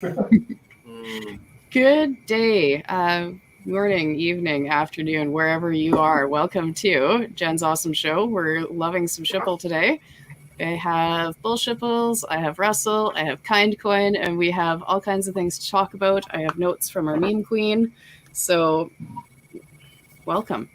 Good day, morning, evening, afternoon, wherever you are. Welcome to Jen's Awesome Show. We're loving some Shipple today. I have Bull Shipples, I have Russell, I have Kind Coin, and we have all kinds of things to talk about. I have notes from our meme queen. So, welcome.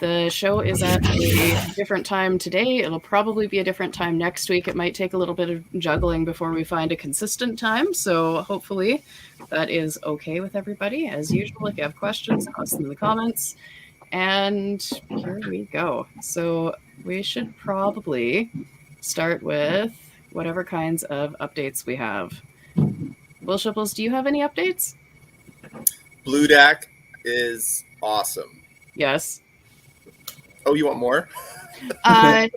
The show is at a different time today. It'll probably be a different time next week. It might take a little bit of juggling before we find a consistent time. So hopefully that is okay with everybody. As usual, if you have questions, post them in the comments. And here we go. So we should probably start with whatever kinds of updates we have. Will Shipples, do you have any updates? Blue Deck is awesome. Yes. Oh, you want more? I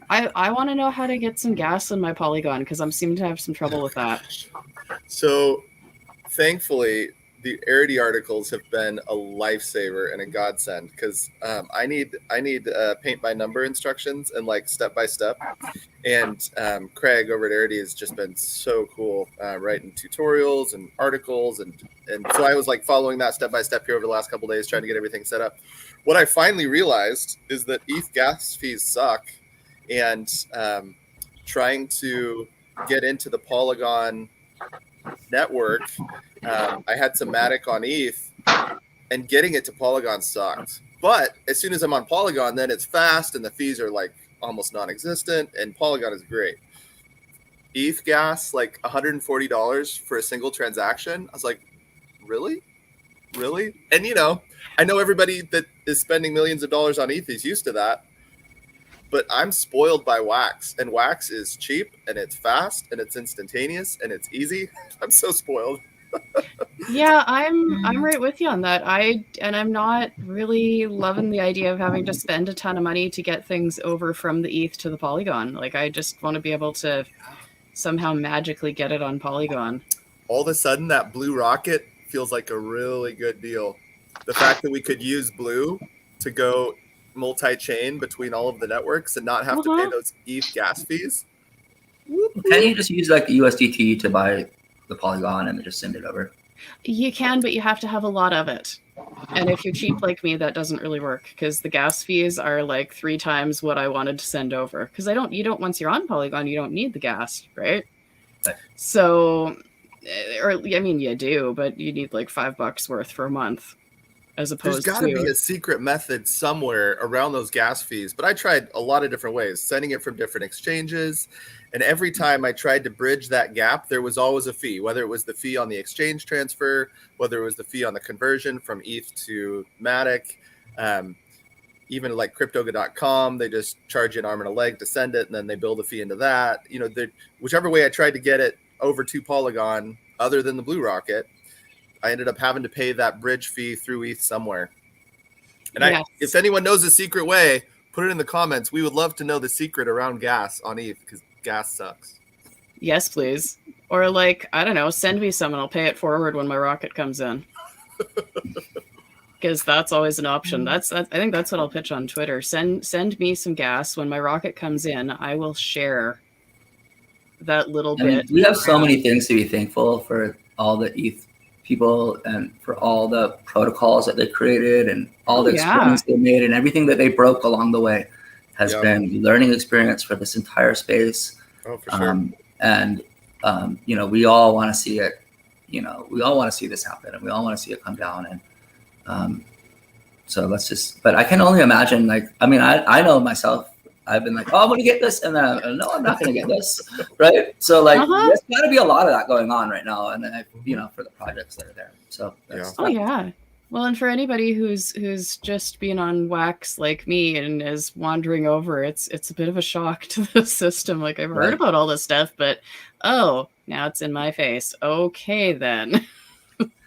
want to know how to get some gas in my Polygon because I'm seeming to have some trouble with that. So, thankfully, the Arity articles have been a lifesaver and a godsend because I need paint by number instructions and like step by step. And Craig over at Arity has just been so cool writing tutorials and articles, and so I was like following that step by step here over the last couple of days, trying to get everything set up. What I finally realized is that ETH gas fees suck, and trying to get into the Polygon network, I had some Matic on ETH, and getting it to Polygon sucked. But as soon as I'm on Polygon, then it's fast, and the fees are like almost non-existent, and Polygon is great. ETH gas, like $140 for a single transaction. I was like, really? And I know everybody that is spending millions of dollars on ETH is used to that, but I'm spoiled by Wax, and Wax is cheap, and it's fast, and it's instantaneous, and it's easy. I'm so spoiled. Yeah, I'm right with you on that. I'm not really loving the idea of having to spend a ton of money to get things over from the ETH to the Polygon. Like, I just want to be able to somehow magically get it on Polygon. All of a sudden, that Blue Rocket feels like a really good deal. The fact that we could use Blue to go multi-chain between all of the networks and not have to pay those ETH gas fees. Can you just use like the USDT to buy the Polygon and just send it over? You can, but you have to have a lot of it. And if you're cheap like me, that doesn't really work because the gas fees are like 3 times what I wanted to send over. Because once you're on Polygon, you don't need the gas, right? So, you do, but you need like $5 worth for a month. As opposed There's got to be a secret method somewhere around those gas fees. But I tried a lot of different ways, sending it from different exchanges. And every time I tried to bridge that gap, there was always a fee, whether it was the fee on the exchange transfer, whether it was the fee on the conversion from ETH to Matic, even like crypto.com, they just charge you an arm and a leg to send it, and then they build a fee into that. Whichever way I tried to get it over to Polygon, other than the Blue Rocket, I ended up having to pay that bridge fee through ETH somewhere. And if anyone knows a secret way, put it in the comments. We would love to know the secret around gas on ETH because gas sucks. Yes, please. Or I don't know, send me some and I'll pay it forward when my rocket comes in. Because that's always an option. I think that's what I'll pitch on Twitter. Send me some gas when my rocket comes in. I will share that little bit. We have so many things to be thankful for, all the ETH people and for all the protocols that they created and all the experiments they made and everything that they broke along the way has been a learning experience for this entire space. Oh, for sure. We all want to see it. We all want to see this happen, and we all want to see it come down. And so but I can only imagine. I know myself. I've been like, oh, I'm going to get this, and then no, I'm not going to get this, right? So there's got to be a lot of that going on right now, and then for the projects that are there. So Well, and for anybody who's just been on Wax like me and is wandering over, it's a bit of a shock to the system. Like, I've heard about all this stuff, but now it's in my face. Okay, then.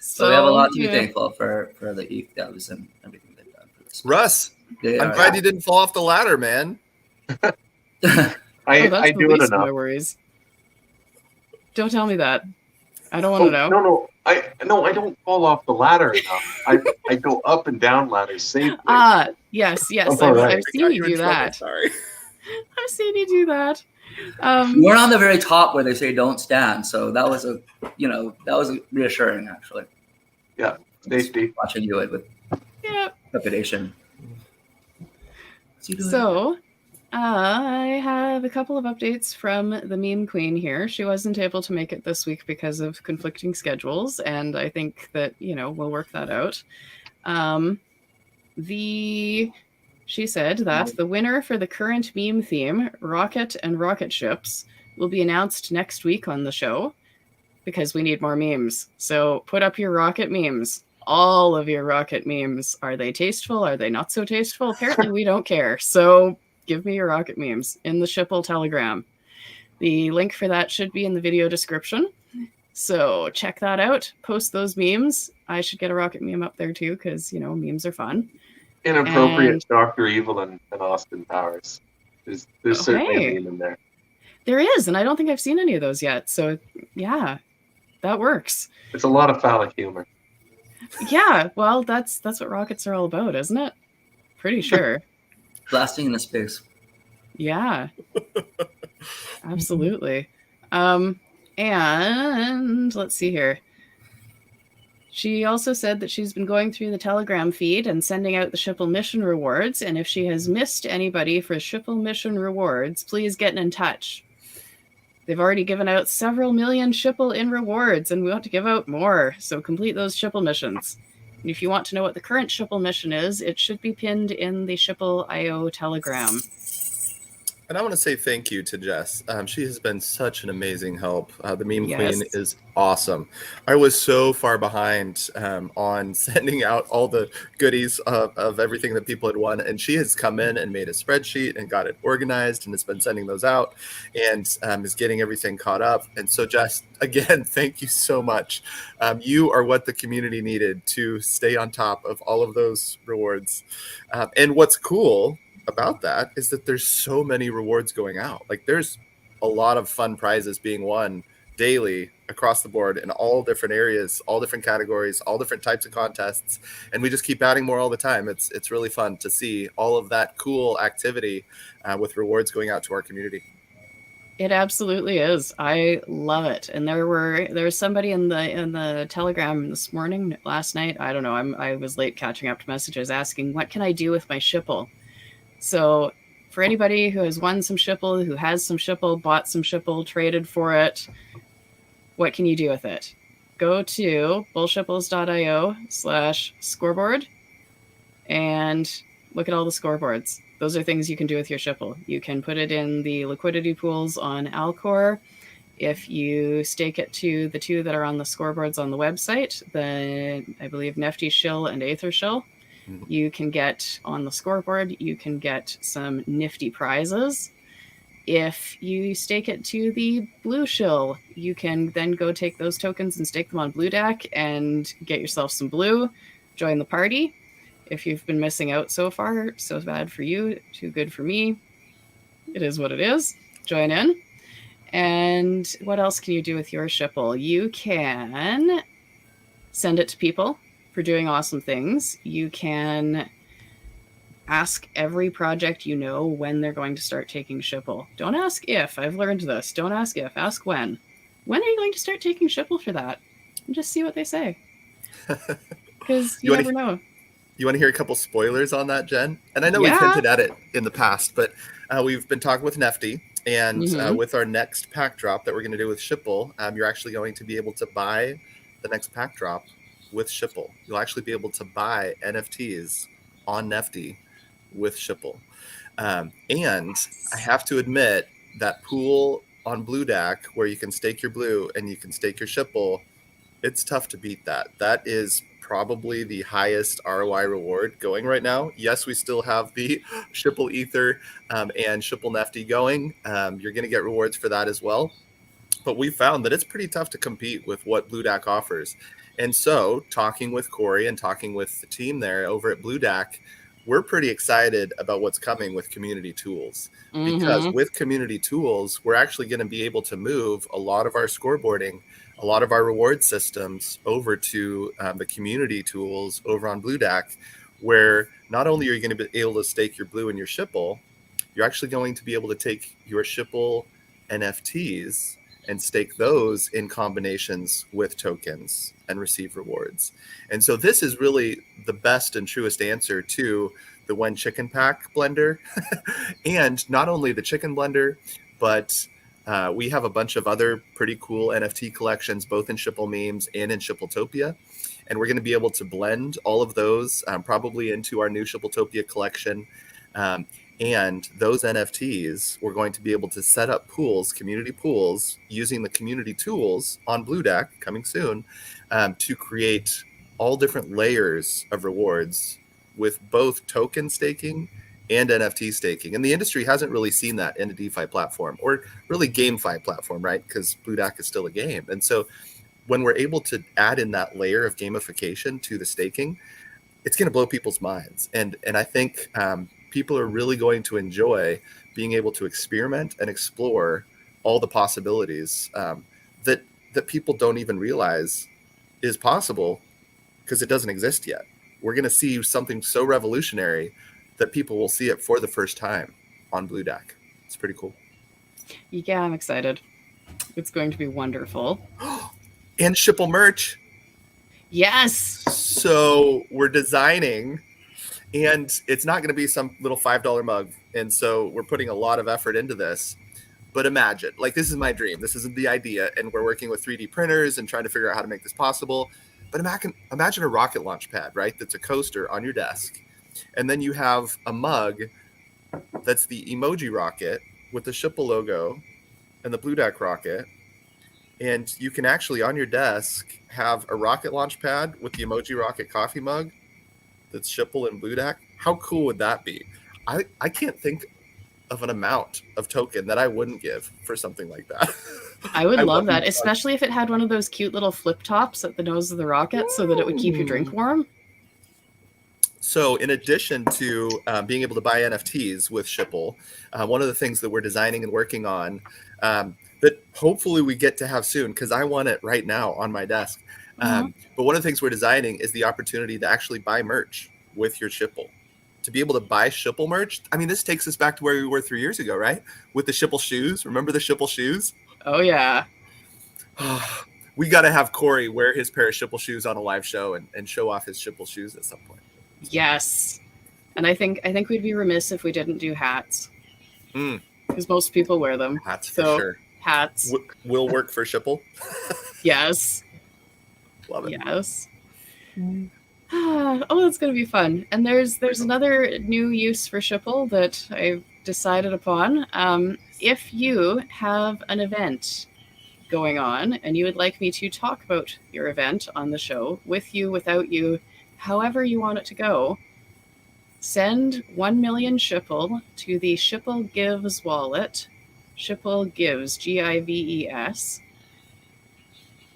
So we have a lot to be thankful for the ETH devs and everything they've done for this. Russ, I'm glad you didn't fall off the ladder, man. I do it enough. My worries. Don't tell me that. I don't want to know. No. I don't fall off the ladder enough. I go up and down ladders safely. Yes. I've seen you do that. Sorry. I've seen you do that. We're on the very top where they say don't stand, so that was reassuring actually. Yeah, safety. Watching you with Yeah. trepidation. So, I have a couple of updates from the meme queen here. She wasn't able to make it this week because of conflicting schedules, and I think that, we'll work that out. She said that the winner for the current meme theme, rocket and rocket ships, will be announced next week on the show because we need more memes. So put up your rocket memes. All of your rocket memes. Are they tasteful? Are they not so tasteful? Apparently we don't care. So give me your rocket memes in the Shipple Telegram. The link for that should be in the video description. So check that out. Post those memes. I should get a rocket meme up there too because, memes are fun. Inappropriate Dr. Evil and Austin Powers. There's certainly hey. a meme in there. There is, and I don't think I've seen any of those yet. So, yeah, that works. It's a lot of phallic humor. Yeah, well, that's what rockets are all about, isn't it? Pretty sure. Blasting into space. Yeah. Absolutely. And let's see here. She also said that she's been going through the Telegram feed and sending out the Shipple mission rewards. And if she has missed anybody for Shipple mission rewards, please get in touch. They've already given out several million Shipple in rewards, and we want to give out more. So complete those Shipple missions. And if you want to know what the current Shipple mission is, it should be pinned in the Shipple.io Telegram. And I want to say thank you to Jess. She has been such an amazing help. The meme queen is awesome. I was so far behind on sending out all the goodies of everything that people had won. And she has come in and made a spreadsheet and got it organized and has been sending those out and is getting everything caught up. And so, Jess, again, thank you so much. You are what the community needed to stay on top of all of those rewards. And what's cool about that is that there's so many rewards going out. Like there's a lot of fun prizes being won daily across the board in all different areas, all different categories, all different types of contests, and we just keep adding more all the time. It's really fun to see all of that cool activity with rewards going out to our community. It absolutely is. I love it. And there was somebody in the Telegram last night. I don't know. I was late catching up to messages asking, what can I do with my Shipple? So for anybody who has won some Shipple, who has some Shipple, bought some Shipple, traded for it, what can you do with it? Go to bullshipples.io/scoreboard and look at all the scoreboards. Those are things you can do with your Shipple. You can put it in the liquidity pools on Alcor. If you stake it to the two that are on the scoreboards on the website, I believe Nefty Shill and Aether Shill, you can get on the scoreboard, you can get some nifty prizes. If you stake it to the blue shill, you can then go take those tokens and stake them on Blue Deck and get yourself some blue, join the party. If you've been missing out so far, so bad for you, too good for me. It is what it is. Join in. And what else can you do with your Shipple? You can send it to people for doing awesome things. You can ask every project you know when they're going to start taking Shipple. Don't ask if. I've learned this. Don't ask if. Ask when. When are you going to start taking Shipple for that? And just see what they say. Because you never know. You want to hear a couple spoilers on that, Jen? And I know we've hinted at it in the past, but we've been talking with Nefty. And with our next pack drop that we're going to do with Shipple, you're actually going to be able to buy the next pack drop with Shipple. You'll actually be able to buy NFTs on Nefty with Shipple. And I have to admit that pool on Blue Deck where you can stake your blue and you can stake your Shipple, it's tough to beat that. That is probably the highest ROI reward going right now. Yes, we still have the Shipple Ether and Shipple Nefty going. You're going to get rewards for that as well. But we found that it's pretty tough to compete with what Blue Deck offers. And so talking with Corey and talking with the team there over at Blue Deck, we're pretty excited about what's coming with community tools. Because with community tools, we're actually going to be able to move a lot of our scoreboarding, a lot of our reward systems over to the community tools over on Blue Deck, where not only are you going to be able to stake your blue and your Shipple, you're actually going to be able to take your Shipple NFTs and stake those in combinations with tokens and receive rewards. And so this is really the best and truest answer to the One Chicken Pack blender. And not only the chicken blender, but we have a bunch of other pretty cool NFT collections, both in Shipple memes and in Shippletopia. And we're going to be able to blend all of those probably into our new Shippletopia collection. And those NFTs, we're going to be able to set up pools, community pools, using the community tools on Blue Deck coming soon to create all different layers of rewards with both token staking and NFT staking. And the industry hasn't really seen that in a DeFi platform or really GameFi platform, right? Because Blue Deck is still a game. And so when we're able to add in that layer of gamification to the staking, it's going to blow people's minds. And I think people are really going to enjoy being able to experiment and explore all the possibilities that people don't even realize is possible because it doesn't exist yet. We're going to see something so revolutionary that people will see it for the first time on Blue Deck. It's pretty cool. Yeah, I'm excited. It's going to be wonderful. And Shipple merch. Yes. So we're designing, and it's not going to be some little $5 mug. And so we're putting a lot of effort into this. But imagine, like, this is my dream. This isn't the idea. And we're working with 3D printers and trying to figure out how to make this possible. But imagine a rocket launch pad, right? That's a coaster on your desk. And then you have a mug that's the emoji rocket with the Shipple logo and the Blue Deck rocket. And you can actually, on your desk, have a rocket launch pad with the emoji rocket coffee mug that's Shipple and Blue Deck. How cool would that be? I can't think of an amount of token that I wouldn't give for something like that. I would love that, especially if it had one of those cute little flip tops at the nose of the rocket so that it would keep your drink warm. So in addition to being able to buy NFTs with Shipple, one of the things that we're designing and working on that hopefully we get to have soon, because I want it right now on my desk. But one of the things we're designing is the opportunity to actually buy merch with your Shipple. To be able to buy Shipple merch. I mean, this takes us back to where we were 3 years ago, right? With the Shipple shoes. Remember the Shipple shoes? Oh, yeah. We got to have Corey wear his pair of Shipple shoes on a live show and show off his Shipple shoes at some point. Yes. And I think we'd be remiss if we didn't do hats. Because most people wear them. Hats for sure. Hats. Will work for Shipple. Yes. Love it. Yes. Oh, that's going to be fun. And there's another new use for Shipple that I've decided upon. If you have an event going on and you would like me to talk about your event on the show, with you, without you, however you want it to go, send 1 million Shipple to the Shipple Gives wallet. Shipple Gives, Gives.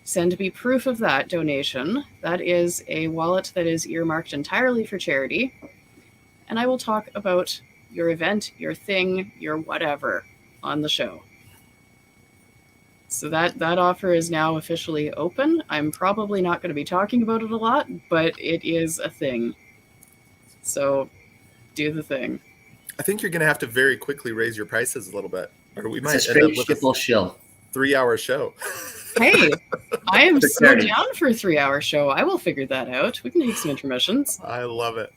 Send me proof of that donation. That is a wallet that is earmarked entirely for charity. And I will talk about your event, your thing, your whatever on the show. So that offer is now officially open. I'm probably not going to be talking about it a lot, but it is a thing. So do the thing. I think you're going to have to very quickly raise your prices a little bit, or we might It's a end up straight with Shipple a shill. 3-hour show. Hey, I am so Charity. down for a 3-hour show. I will figure that out. We can take some intermissions. I love it.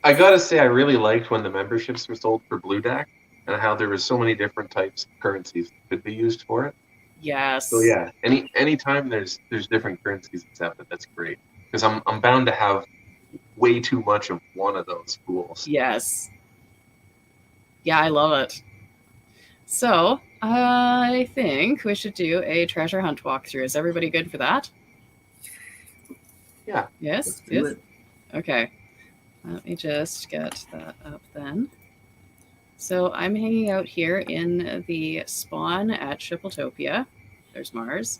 I gotta say, I really liked when the memberships were sold for Blue Deck and how there were so many different types of currencies that could be used for it. Yes. So yeah, anytime there's different currencies accepted, that's great. Because I'm bound to have way too much of one of those pools. Yes. Yeah, I love it. So I think we should do a treasure hunt walkthrough. Is everybody good for that? Yeah. Yes? Let's do Yes? it. Okay. Let me just get that up then. So I'm hanging out here in the spawn at Shippletopia. There's Mars.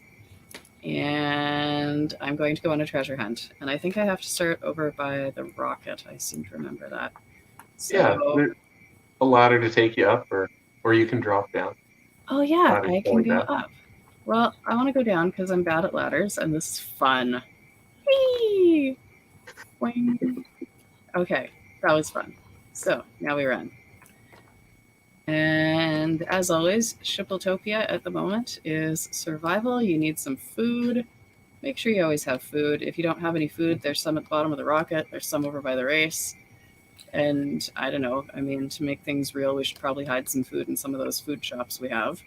And I'm going to go on a treasure hunt. And I think I have to start over by the rocket. I seem to remember that. So, Yeah, there's a ladder to take you up, or you can drop down. oh yeah, Ladders I can like go that. up. Well, I want to go down because I'm bad at ladders, and this is fun. Whee! Boing. Okay, that was fun. So now we run. And as always, Shippletopia at the moment is survival. You need some food. Make sure you always have food. If you don't have any food, there's some at the bottom of the rocket. There's some over by the race. And I don't know. I mean, to make things real, we should probably hide some food in some of those food shops we have.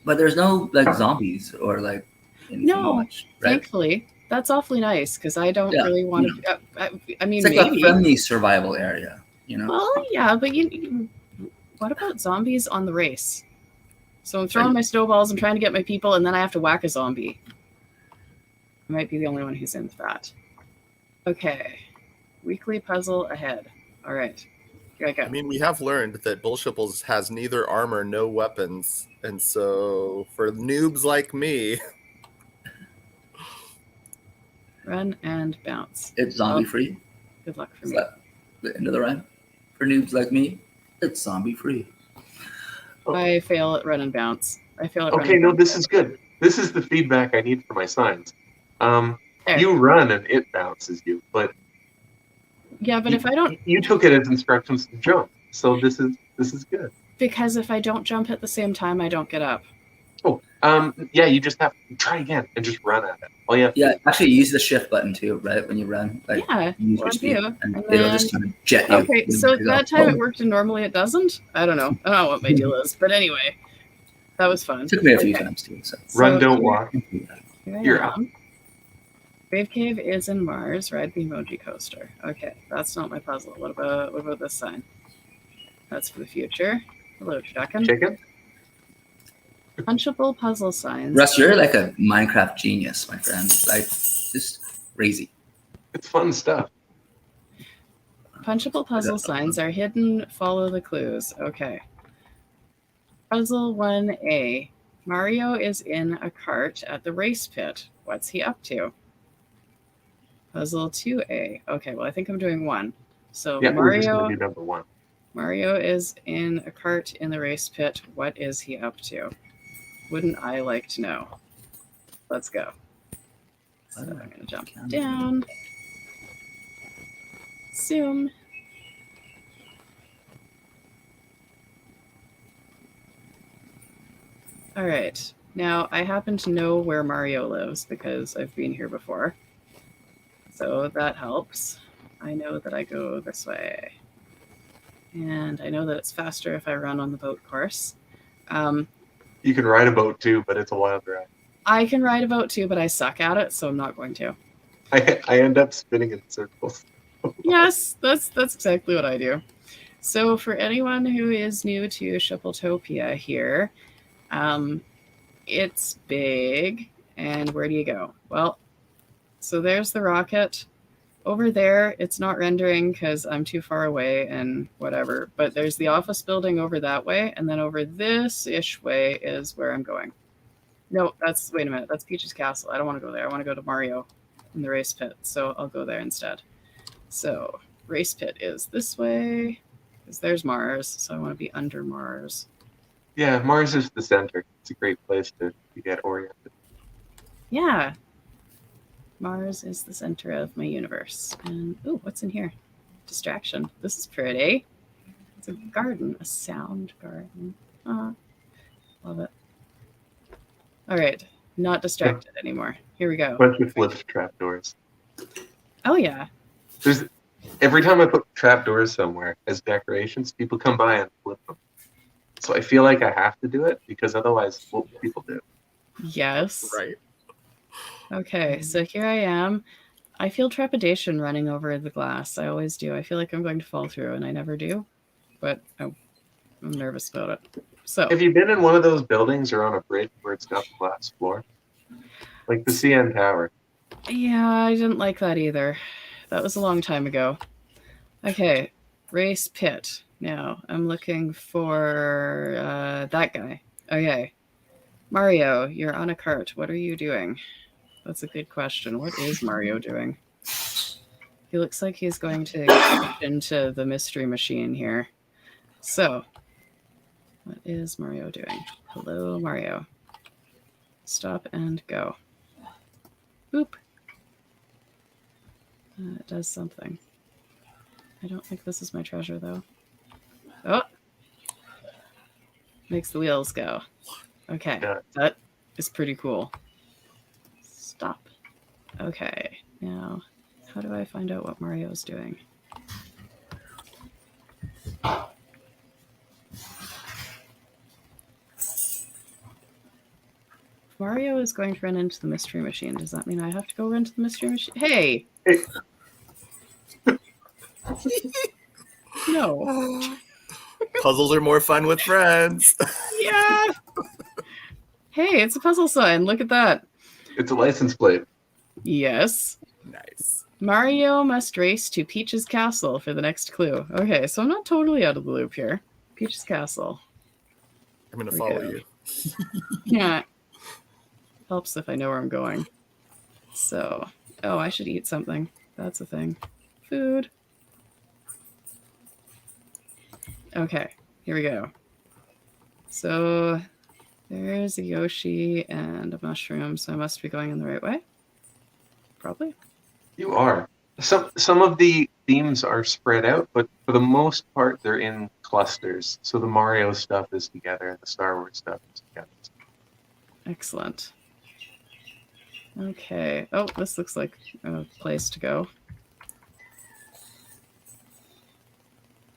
But there's no like zombies or like anything No, much, right? thankfully. That's awfully nice because I don't Yeah, really want you to. I mean, It's like maybe. a friendly survival area, you know? Well, yeah, but what about zombies on the race? So I'm throwing my snowballs, I'm trying to get my people, and then I have to whack a zombie. I might be the only one who's in that. Okay. Weekly puzzle ahead. All right. Here I go. I mean, we have learned that Bull Shipples has neither armor, no weapons, and so for noobs like me, Run and bounce. It's zombie free. Good luck for Is me. that the end of the rhyme? For noobs like me, it's zombie free. I fail at run and bounce. I fail at run Okay, and no, bounce. this is good. This is the feedback I need for my signs. There. You run and it bounces you, but Yeah, but if I don't, you took it as instructions to jump, so this is good. because if I don't jump at the same time, I don't get up. Oh, yeah, you just have to try again and just run at it. All you have to Yeah, do. actually use the shift button too, right? When you run. Like Yeah, use well, your I speed, do. and And it'll then- just kind of jet you. Okay, You so go, that time "Oh." it worked and normally it doesn't? I don't know. I don't know what my deal is. But anyway, that was fun. It took me a few Okay. times too. So. Run, So don't here- walk. here I You're am. Wave Cave is in Mars. Ride the emoji coaster. Okay, that's not my puzzle. What about this sign? That's for the future. Hello, Chicken. Chicken? Punchable puzzle signs. Russ, you're like a Minecraft genius, my friend. Like, just crazy. It's fun stuff. Punchable puzzle signs are hidden. Follow the clues. Okay. Puzzle 1A. Mario is in a cart at the race pit. What's he up to? Puzzle 2A. Okay, well, I think I'm doing 1. So Yeah, we're just Mario gonna do number 1. Mario is in a cart in the race pit. What is he up to? Wouldn't I like to know? Let's go. So I'm going to jump down. Zoom. All right. Now, I happen to know where Mario lives because I've been here before. So that helps. I know that I go this way. And I know that it's faster if I run on the boat course. You can ride a boat too, but it's a wild ride. I can ride a boat too, but I suck at it, so I'm not going to. I end up spinning in circles. Yes, that's exactly what I do. So for anyone who is new to Shippletopia here, it's big. And where do you go? Well, so there's the rocket. Over there, it's not rendering because I'm too far away and whatever. But there's the office building over that way. And then over this-ish way is where I'm going. No, wait a minute. That's Peach's Castle. I don't want to go there. I want to go to Mario in the race pit. So I'll go there instead. So race pit is this way because there's Mars. So I want to be under Mars. Yeah, Mars is the center. It's a great place to get oriented. Yeah. Mars is the center of my universe. And, ooh, what's in here? Distraction. This is pretty. It's a garden, a sound garden. Love it. All right. Not distracted anymore. Here we go. Bunch of flipped trapdoors. Oh, yeah. Every time I put trapdoors somewhere as decorations, people come by and flip them. So I feel like I have to do it because otherwise, what will people do? Yes. right? Okay, so here I am. I feel trepidation running over the glass. I always do. I feel like I'm going to fall through, and I never do. But I'm nervous about it. So Have you been in one of those buildings or on a bridge where it's got the glass floor? Like the CN Tower. yeah, I didn't like that either. That was a long time ago. Okay, race pit. Now I'm looking for that guy. Okay, Mario, you're on a cart. What are you doing? That's a good question. What is Mario doing? He looks like he's going to get into the mystery machine here. So, what is Mario doing? Hello, Mario. Stop and go. Boop. It does something. I don't think this is my treasure, though. Oh! Makes the wheels go. Okay, Yeah. that is pretty cool. Stop. Okay, now how do I find out what Mario's doing? Mario is going to run into the mystery machine. Does that mean I have to go run to the mystery machine? Hey! Hey. No. Puzzles are more fun with friends. Yeah! Hey, it's a puzzle sign. Look at that. It's a license plate. Yes. Nice. Mario must race to Peach's castle for the next clue. Okay, so I'm not totally out of the loop here. Peach's castle. I'm going to Here we follow go. you. Yeah. Helps if I know where I'm going. So, oh, I should eat something. That's a thing. Food. Okay, here we go. So, there's a Yoshi and a mushroom, so I must be going in the right way. Probably. You are. Some of the themes are spread out, but for the most part, they're in clusters. So the Mario stuff is together, and the Star Wars stuff is together. Excellent. Okay. Oh, this looks like a place to go.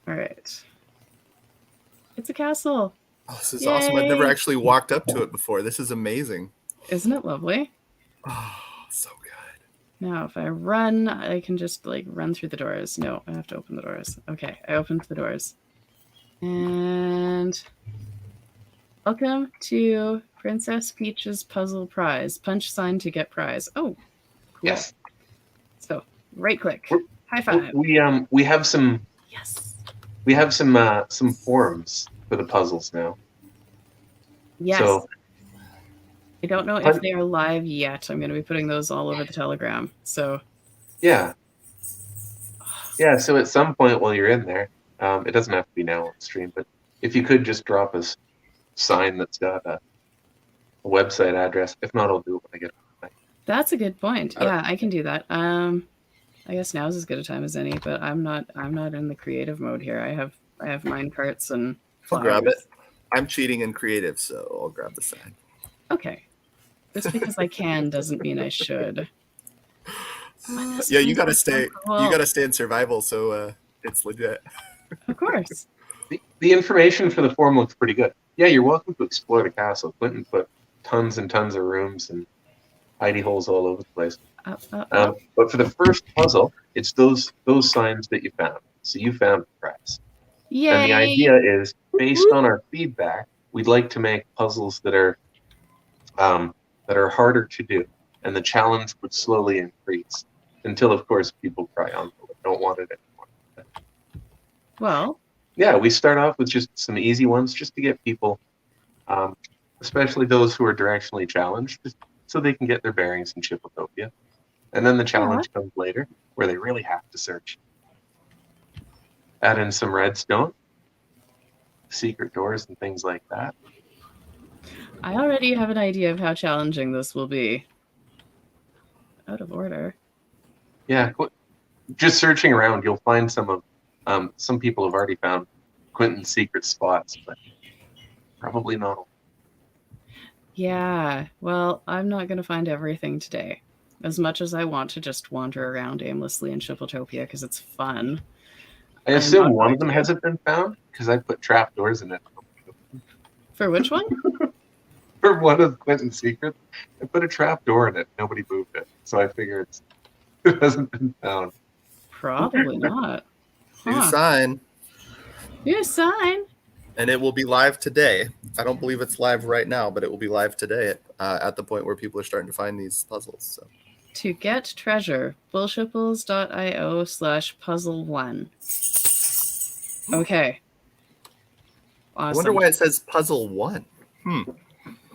All right. It's a castle. Oh, this is awesome. I've never Yay. actually walked up to it before. This is amazing. Isn't it lovely? Oh, so good. Now, if I run, I can just like run through the doors. No, I have to open the doors. Okay, I opened the doors. And welcome to Princess Peach's Puzzle Prize. Punch sign to get prize. Oh, cool. Yes. So, right click. We're- High five. We have some Yes. some forums for the puzzles now. Yes. So I don't know if they are live yet. I'm going to be putting those all over the Telegram. So, yeah. So at some point while you're in there, it doesn't have to be now on stream, but if you could just drop a sign that's got a website address. If not, I'll do it when I get home. that's a good point. Yeah, I can do that. I guess now's as good a time as any, but I'm not in the creative mode here. I have mine carts and I'll grab flowers. it. I'm cheating in creative, so I'll grab the sign. Okay. Just because I can doesn't mean I should. Yeah, you gotta stay. Cool. You gotta stay in survival, so it's legit. Of course. The information for the forum looks pretty good. Yeah, you're welcome to explore the castle. Clinton put tons and tons of rooms and hidey holes all over the place. But for the first puzzle, it's those signs that you found. So you found the prize. Yay! And the idea is, based on our feedback, we'd like to make puzzles that are harder to do, and the challenge would slowly increase until, of course, people cry uncle and don't want it anymore. Well, yeah, we start off with just some easy ones, just to get people, especially those who are directionally challenged, just so they can get their bearings in Shippletopia. And then the challenge comes later, where they really have to search. Add in some redstone, secret doors, and things like that. I already have an idea of how challenging this will be. Out of order. Yeah, just searching around, you'll find some people have already found Quentin's secret spots, but probably not all. Yeah, well, I'm not going to find everything today. As much as I want to just wander around aimlessly in Shippletopia because it's fun. I assume one of them hasn't been found because I put trapdoors in it. For which one? For one of Quentin's secrets, I put a trapdoor in it. Nobody moved it, so I figure it hasn't been found. Probably not. New sign. New sign. And it will be live today. I don't believe it's live right now, but it will be live today at the point where people are starting to find these puzzles. So. To get treasure, bullshipples.io/puzzle1. Okay. Awesome. I wonder why it says puzzle 1.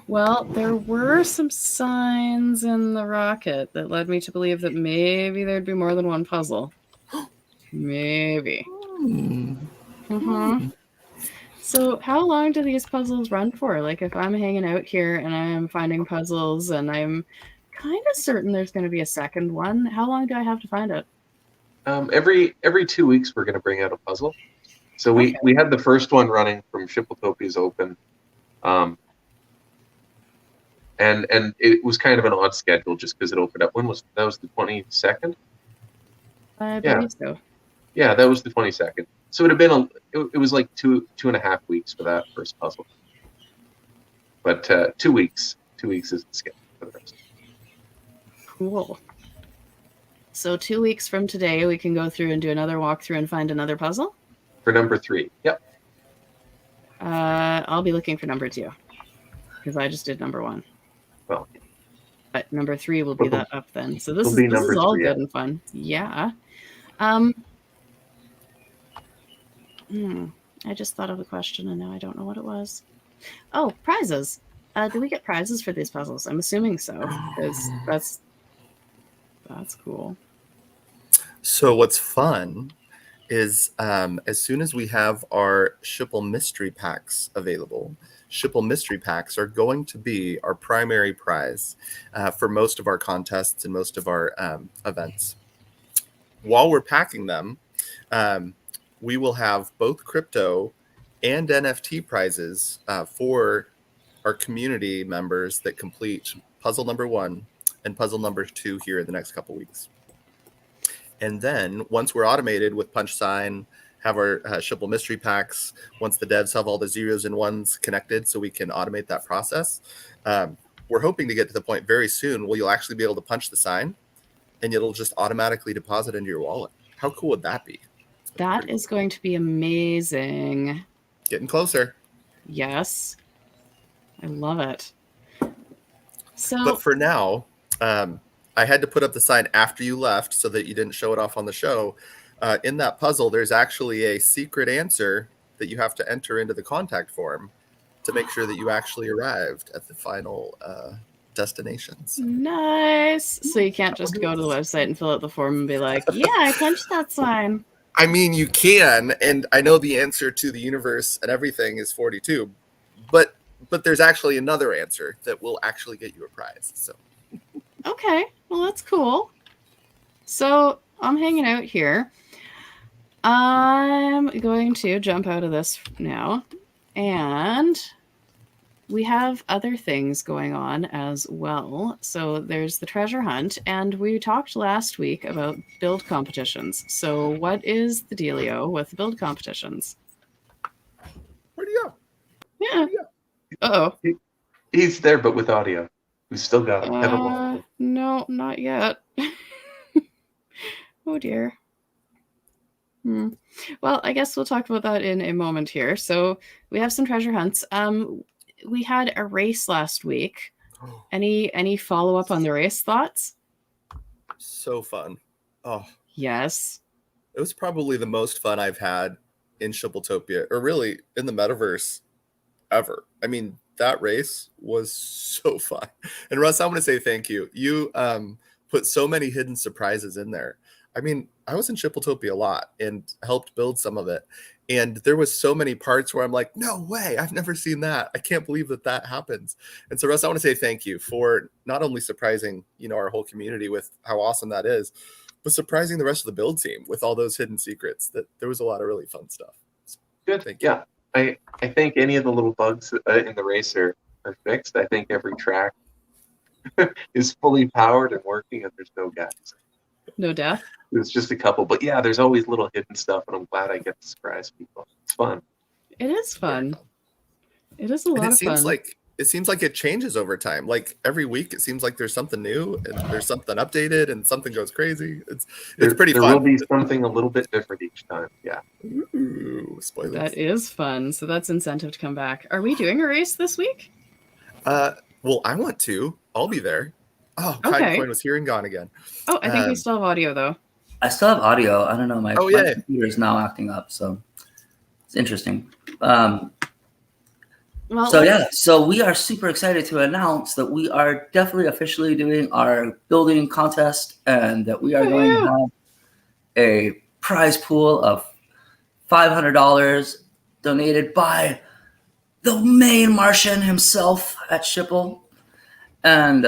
Well, there were some signs in the rocket that led me to believe that maybe there'd be more than one puzzle. Maybe. Mm-hmm. So how long do these puzzles run for? Like if I'm hanging out here and I'm finding puzzles and I'm kind of certain there's going to be a second one, how long do I have to find it? Every 2 weeks we're going to bring out a puzzle. So we had the first one running from Shippletopia's Open And it was kind of an odd schedule just because it opened up. That was the 22nd? I believe so. Yeah, that was the 22nd. So it had been it was like 2.5 weeks for that first puzzle. But 2 weeks. 2 weeks is the schedule for the rest. Cool. So 2 weeks from today, we can go through and do another walkthrough and find another puzzle? For number 3. Yep. I'll be looking for number 2 because I just did number 1. Well, but number 3 will be that up then. So this will be is number all 3, good yeah. and fun. Yeah. I just thought of a question and now I don't know what it was. Oh, prizes. Do we get prizes for these puzzles? I'm assuming so, because that's cool. So what's fun is as soon as we have our Shipple mystery packs available, Shipple mystery packs are going to be our primary prize for most of our contests and most of our events. While we're packing them, we will have both crypto and NFT prizes for our community members that complete puzzle number 1 and puzzle number 2 here in the next couple weeks. And then once we're automated with punch sign, have our Shipple mystery packs, once the devs have all the zeros and ones connected so we can automate that process, we're hoping to get to the point very soon where you'll actually be able to punch the sign and it'll just automatically deposit into your wallet. How cool would that be? That is going to be amazing. Getting closer. Yes. I love it. So, but for now, I had to put up the sign after you left so that you didn't show it off on the show. In that puzzle, there's actually a secret answer that you have to enter into the contact form to make sure that you actually arrived at the final destinations. Nice. So you can't just go to the website and fill out the form and be like, yeah, I punched that sign. I mean, you can, and I know the answer to the universe and everything is 42, but there's actually another answer that will actually get you a prize. So, okay, well, that's cool. So I'm hanging out here. I'm going to jump out of this now, and we have other things going on as well. So there's the treasure hunt, and we talked last week about build competitions. So what is the dealio with the build competitions? Where'd you go? Yeah. Uh-oh. He's there, but with audio. We still got him. No, not yet. Oh, dear. Well, I guess we'll talk about that in a moment here. So we have some treasure hunts. We had a race last week. Any follow-up on the race thoughts? So fun. Oh. Yes. It was probably the most fun I've had in Shippletopia, or really in the metaverse ever. I mean, that race was so fun. And Russ, I want to say thank you. You put so many hidden surprises in there. I mean, I was in Shippletopia a lot and helped build some of it. And there was so many parts where I'm like, no way, I've never seen that. I can't believe that happens. And so, Russ, I want to say thank you for not only surprising, our whole community with how awesome that is, but surprising the rest of the build team with all those hidden secrets. That there was a lot of really fun stuff. So, good. Thank you. Yeah. I think any of the little bugs in the race are fixed. I think every track is fully powered and working, and there's no gaps. No death? There's just a couple. But yeah, there's always little hidden stuff, and I'm glad I get to surprise people. It's fun. It is fun. It is a lot of fun. It seems like it changes over time. Like every week, it seems like there's something new, and there's something updated, and something goes crazy. It's pretty fun. There will be something a little bit different each time. Yeah. Ooh, spoilers. That is fun. So that's incentive to come back. Are we doing a race this week? Well, I want to. I'll be there. Oh, okay. Coin was here and gone again. Oh, I think we still have audio though. I still have audio. I don't know. My computer is now acting up, so it's interesting. So we are super excited to announce that we are definitely officially doing our building contest, and that we are going to have a prize pool of $500 donated by the main Martian himself at Shipple. And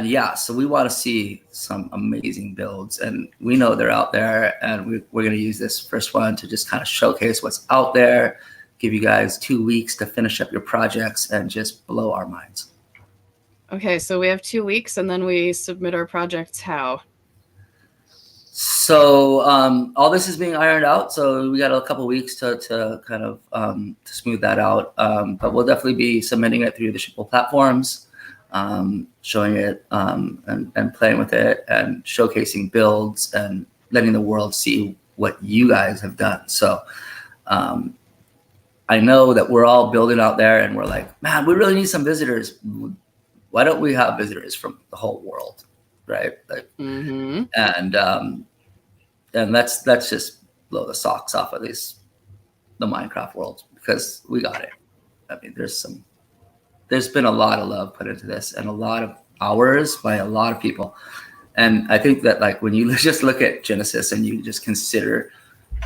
yeah, so we want to see some amazing builds, and we know they're out there, and we're going to use this first one to just kind of showcase what's out there, give you guys 2 weeks to finish up your projects and just blow our minds. Okay, so we have 2 weeks, and then we submit our projects how? So all this is being ironed out. So we got a couple weeks to kind of to smooth that out. But we'll definitely be submitting it through the Shipple platforms, showing it and playing with it and showcasing builds and letting the world see what you guys have done. So I know that we're all building out there and we're like, man, we really need some visitors. Why don't we have visitors from the whole world, right? Like, and let's just blow the socks off of the Minecraft world, because we got it. I mean, there's been a lot of love put into this and a lot of hours by a lot of people. And I think that, like, when you just look at Genesis and you just consider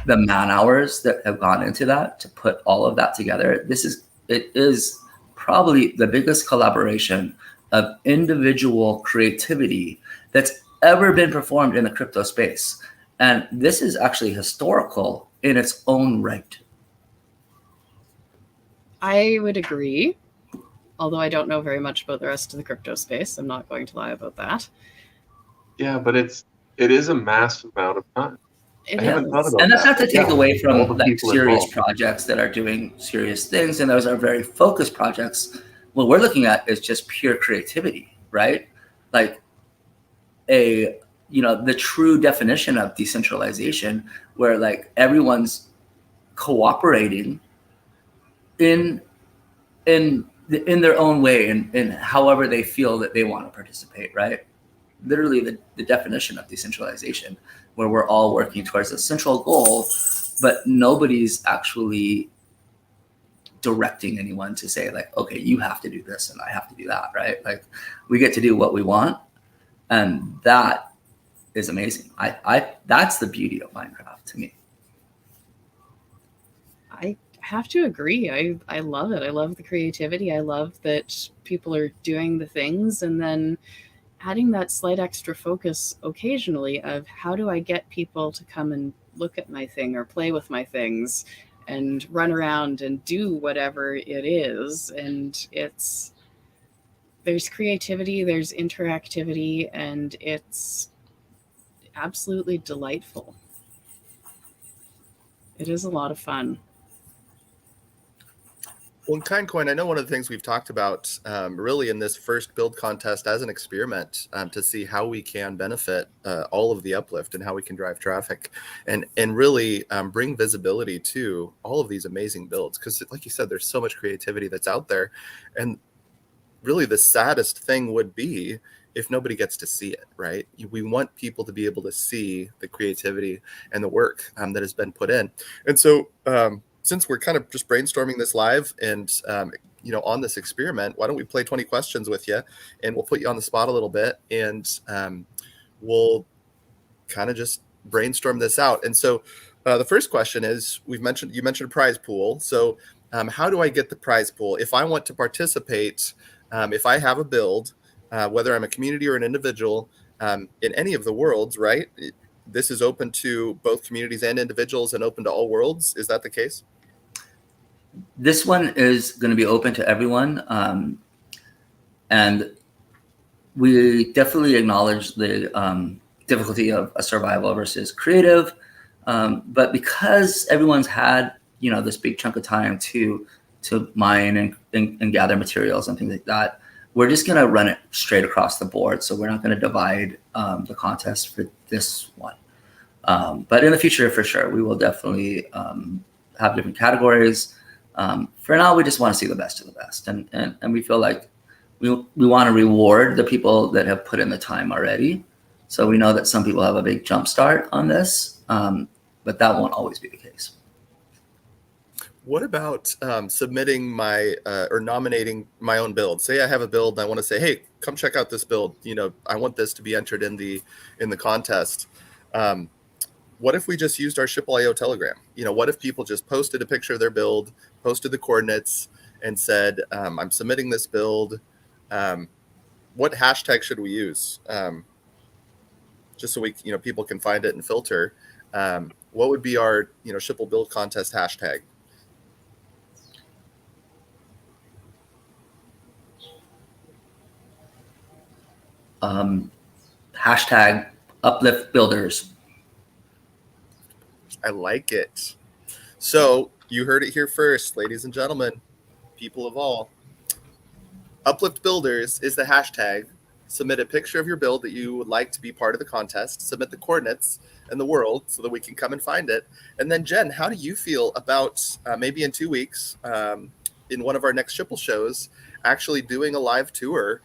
the man hours that have gone into that to put all of that together, it is probably the biggest collaboration of individual creativity that's ever been performed in the crypto space. And this is actually historical in its own right. I would agree, although I don't know very much about the rest of the crypto space. I'm not going to lie about that. Yeah, but it is a massive amount of time. I haven't thought about and that's that. not to take away all from the like people serious involved. projects that are doing serious things, and those are very focused projects. What we're looking at is just pure creativity, right? Like the true definition of decentralization, where like everyone's cooperating in their own way and in however they feel that they want to participate, right? Literally the definition of decentralization, where we're all working towards a central goal, but nobody's actually directing anyone to say, like, okay, you have to do this and I have to do that, right? Like, we get to do what we want, and that is amazing. I that's the beauty of Minecraft to me. I have to agree. I love it. I love the creativity. I love that people are doing the things and then adding that slight extra focus occasionally of how do I get people to come and look at my thing or play with my things and run around and do whatever it is. And there's creativity, there's interactivity, and it's absolutely delightful. It is a lot of fun. Well, in KindCoin, I know one of the things we've talked about really in this first build contest as an experiment to see how we can benefit all of the uplift and how we can drive traffic and really bring visibility to all of these amazing builds. Because like you said, there's so much creativity that's out there. And really the saddest thing would be if nobody gets to see it, right? We want people to be able to see the creativity and the work that has been put in. And so since we're kind of just brainstorming this live and, on this experiment, why don't we play 20 questions with you, and we'll put you on the spot a little bit, and we'll kind of just brainstorm this out. And so the first question is, you mentioned a prize pool. So how do I get the prize pool? If I want to participate, if I have a build, whether I'm a community or an individual in any of the worlds, right? This is open to both communities and individuals and open to all worlds. Is that the case? This one is going to be open to everyone. And we definitely acknowledge the difficulty of a survival versus creative. But because everyone's had, this big chunk of time to mine and gather materials and things like that, we're just going to run it straight across the board. So we're not going to divide the contest for this one. But in the future, for sure, we will definitely have different categories. For now, we just want to see the best of the best. And we feel like we want to reward the people that have put in the time already. So we know that some people have a big jump start on this, but that won't always be the case. What about submitting or nominating my own build? Say I have a build and I want to say, hey, come check out this build. I want this to be entered in the contest. What if we just used our Shipple.io Telegram? What if people just posted a picture of their build, posted the coordinates, and said, I'm submitting this build. What hashtag should we use? Just so people can find it and filter. What would be our, Shipple build contest hashtag? Hashtag uplift builders. I like it. So you heard it here first, ladies and gentlemen, people of all. Uplift Builders is the hashtag. Submit a picture of your build that you would like to be part of the contest. Submit the coordinates and the world so that we can come and find it. And then, Jen, how do you feel about maybe in 2 weeks, in one of our next Shipple shows, actually doing a live tour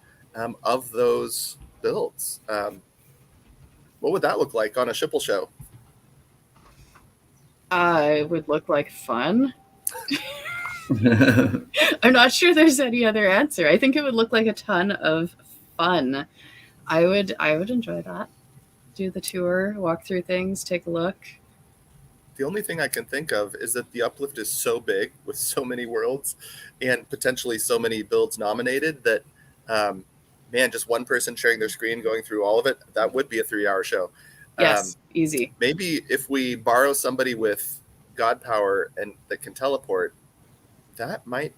of those builds? What would that look like on a Shipple show? It would look like fun. I'm not sure there's any other answer. I think it would look like a ton of fun. I would enjoy that. Do the tour, walk through things, take a look. The only thing I can think of is that the Uplift is so big with so many worlds and potentially so many builds nominated that, man, just one person sharing their screen going through all of it, that would be a 3-hour show. Yes, easy. Maybe if we borrow somebody with God power and that can teleport, that might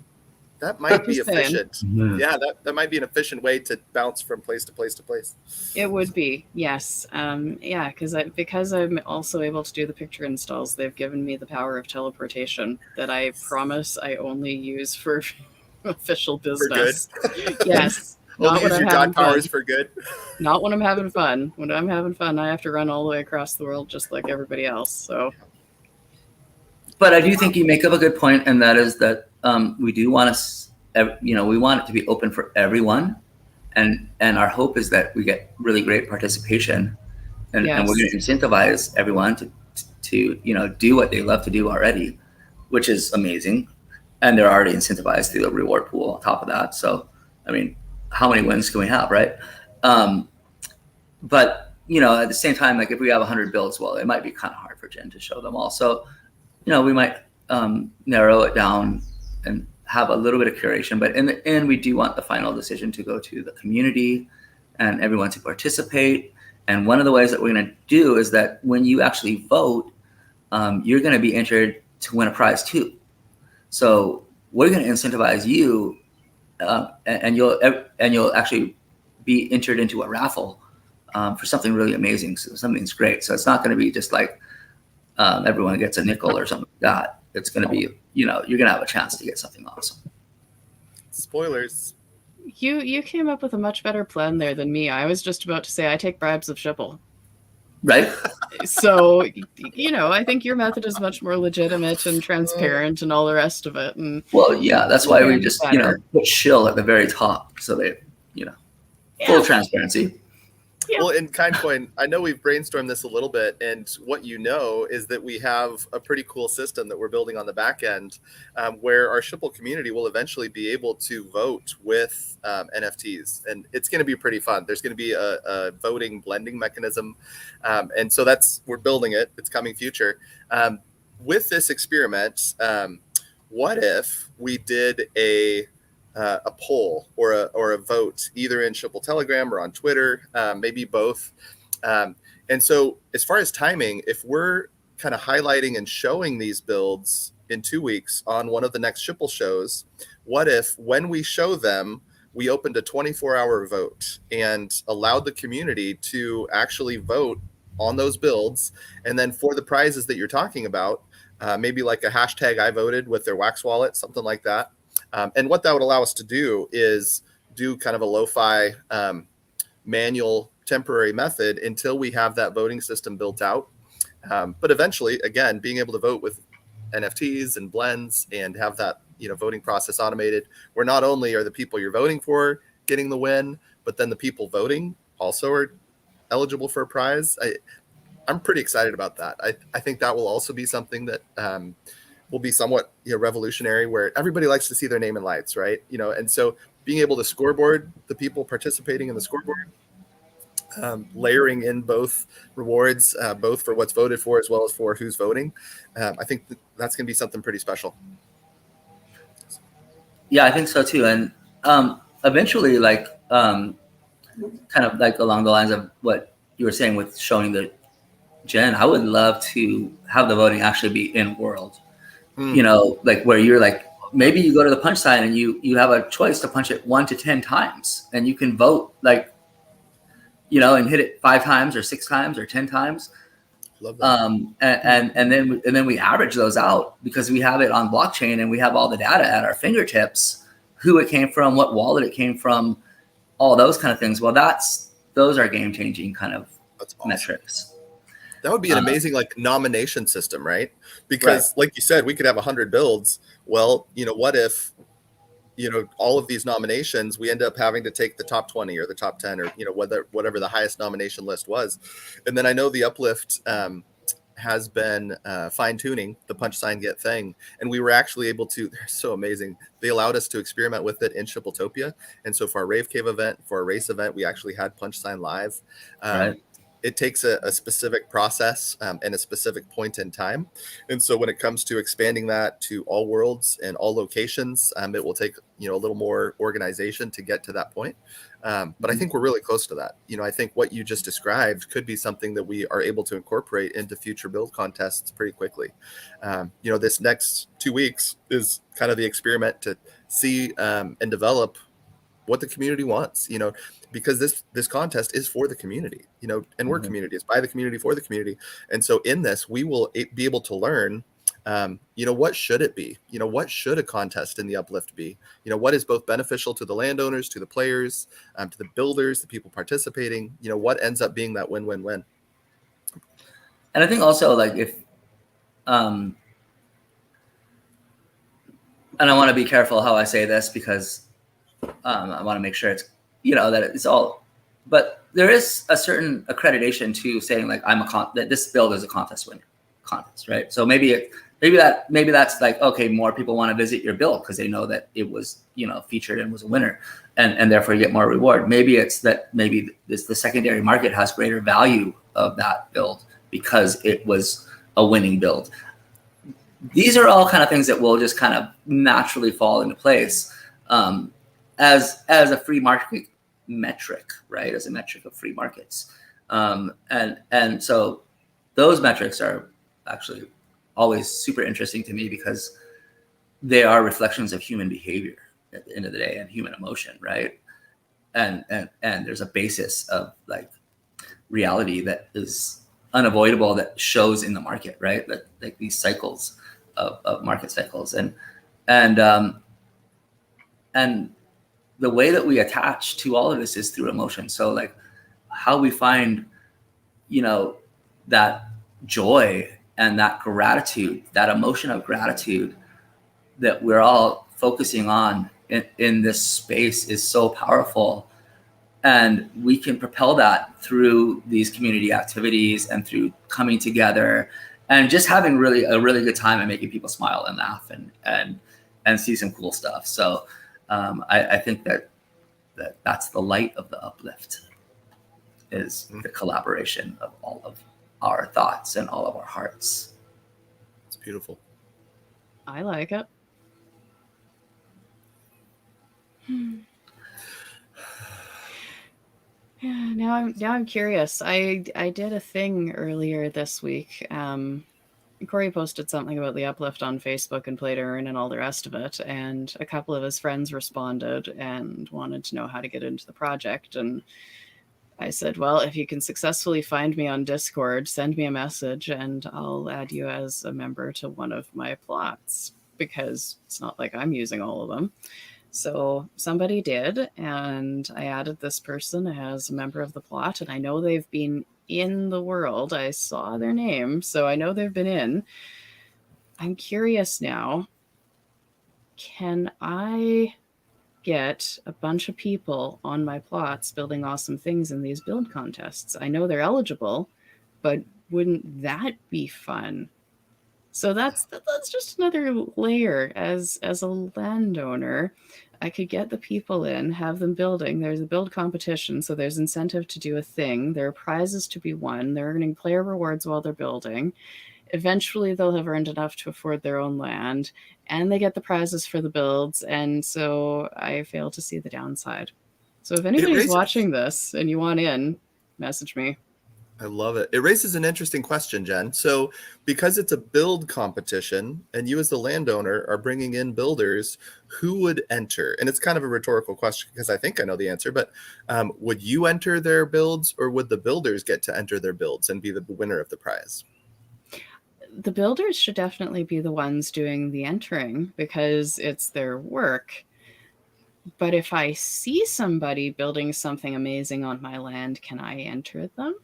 be Just saying. efficient. Yeah, that might be an efficient way to bounce from place to place to place. It would be, yes. Yeah, because I'm also able to do the picture installs, they've given me the power of teleportation that I promise I only use for official business. Yes. Only use your God powers for good. Not when I'm having fun. When I'm having fun, I have to run all the way across the world just like everybody else. So, but I do think you make up a good point, and that is that we do want to, we want it to be open for everyone, and our hope is that we get really great participation, and we're going to incentivize everyone to do what they love to do already, which is amazing, and they're already incentivized through the reward pool on top of that. So, I mean, how many wins can we have, right? But at the same time, like if we have 100 builds, well, it might be kind of hard for Jen to show them all. So, we might narrow it down and have a little bit of curation. But in the end, we do want the final decision to go to the community and everyone to participate. And one of the ways that we're going to do is that when you actually vote, you're going to be entered to win a prize too. So we're going to incentivize you. And you'll actually be entered into a raffle for something really amazing. So something's great. So it's not going to be just like everyone gets a nickel or something like that. It's going to be, you're going to have a chance to get something awesome. Spoilers. You came up with a much better plan there than me. I was just about to say I take bribes of Shipple. Right. So, I think your method is much more legitimate and transparent and all the rest of it. And well, yeah, that's why we just, put shill at the very top. So they, full transparency. Yeah. Well, in KindCoin, I know we've brainstormed this a little bit, and what is that we have a pretty cool system that we're building on the back end, where our Shipple community will eventually be able to vote with NFTs, and it's going to be pretty fun. There's going to be a voting blending mechanism, and so we're building it. It's coming future. With this experiment, what if we did a poll or a vote either in Shipple Telegram or on Twitter, maybe both. And so as far as timing, if we're kind of highlighting and showing these builds in 2 weeks on one of the next Shipple shows, what if when we show them, we opened a 24-hour vote and allowed the community to actually vote on those builds, and then for the prizes that you're talking about, maybe like a hashtag I voted with their Wax wallet, something like that. And what that would allow us to do is do kind of a lo-fi manual temporary method until we have that voting system built out. But eventually, again, being able to vote with NFTs and blends and have that voting process automated, where not only are the people you're voting for getting the win, but then the people voting also are eligible for a prize. I'm pretty excited about that. I think that will also be something that will be somewhat revolutionary, where everybody likes to see their name in lights, right? And so being able to scoreboard the people participating in the scoreboard, layering in both rewards, both for what's voted for as well as for who's voting, I think that's going to be something pretty special. Yeah, I think so too. And eventually, like kind of like along the lines of what you were saying with showing the Jen, I would love to have the voting actually be in world. Like where you're like, maybe you go to the punch sign and you have a choice to punch it 1 to 10 times, and you can vote like and hit it 5 times or 6 times or 10 times. Love that. And then we average those out because we have it on blockchain and we have all the data at our fingertips, who it came from, what wallet it came from, all those kind of things. Well, those are game changing kind of That's awesome. Metrics. That would be an amazing nomination system, right? Because like you said, we could have 100 builds. Well, what if all of these nominations, we end up having to take the top 20 or the top 10 or, whatever the highest nomination list was. And then I know the Uplift has been fine tuning the punch sign get thing. And we were actually able to, they're so amazing. They allowed us to experiment with it in Shippletopia. And so for our Rave Cave event, for our race event, we actually had punch sign live. It takes a specific process and a specific point in time. And so when it comes to expanding that to all worlds and all locations, it will take, a little more organization to get to that point. But I think we're really close to that. I think what you just described could be something that we are able to incorporate into future build contests pretty quickly. This next 2 weeks is kind of the experiment to see and develop what the community wants, because this contest is for the community, and we're communities, by the community, for the community. And so in this, we will be able to learn, what should it be? What should a contest in the Uplift be? What is both beneficial to the landowners, to the players, to the builders, the people participating, what ends up being that win-win-win. And I think also if, and I want to be careful how I say this because I want to make sure it's, that it's all, but there is a certain accreditation to saying that this build is a contest, right? So maybe that's okay, more people want to visit your build because they know that it was, featured and was a winner, and therefore you get more reward. Maybe it's that the secondary market has greater value of that build because it was a winning build. These are all kind of things that will just kind of naturally fall into place. As a free market metric, right? As a metric of free markets. And so those metrics are actually always super interesting to me because they are reflections of human behavior at the end of the day and human emotion, right? And there's a basis of reality that is unavoidable that shows in the market, right? That these cycles of market cycles and the way that we attach to all of this is through emotion. So how we find, that joy and that gratitude, that emotion of gratitude that we're all focusing on in this space is so powerful. And we can propel that through these community activities and through coming together and just having a really good time and making people smile and laugh and see some cool stuff. So I think that's the light of the Uplift is the collaboration of all of our thoughts and all of our hearts. It's beautiful. I like it. Yeah, now I'm curious. I did a thing earlier this week. Corey posted something about the Uplift on Facebook and Play to Earn and all the rest of it, and a couple of his friends responded and wanted to know how to get into the project. And I said, well, if you can successfully find me on Discord, send me a message and I'll add you as a member to one of my plots, because it's not like I'm using all of them. So somebody did, and I added this person as a member of the plot, and I know they've been in the world. I saw their name, so I know they've been in. I'm curious now, can I get a bunch of people on my plots building awesome things in these build contests? I know they're eligible, but wouldn't that be fun? So that's just another layer. As a landowner, I could get the people in, have them building. There's a build competition, so there's incentive to do a thing. There are prizes to be won. They're earning player rewards while they're building. Eventually, they'll have earned enough to afford their own land, and they get the prizes for the builds. And so I fail to see the downside. So if anybody's watching this and you want in, message me. I love it. It raises an interesting question, Jen. So, because it's a build competition and you as the landowner are bringing in builders, who would enter? And it's kind of a rhetorical question because I think I know the answer, but would you enter their builds or would the builders get to enter their builds and be the winner of the prize? The builders should definitely be the ones doing the entering because it's their work. But if I see somebody building something amazing on my land, can I enter them?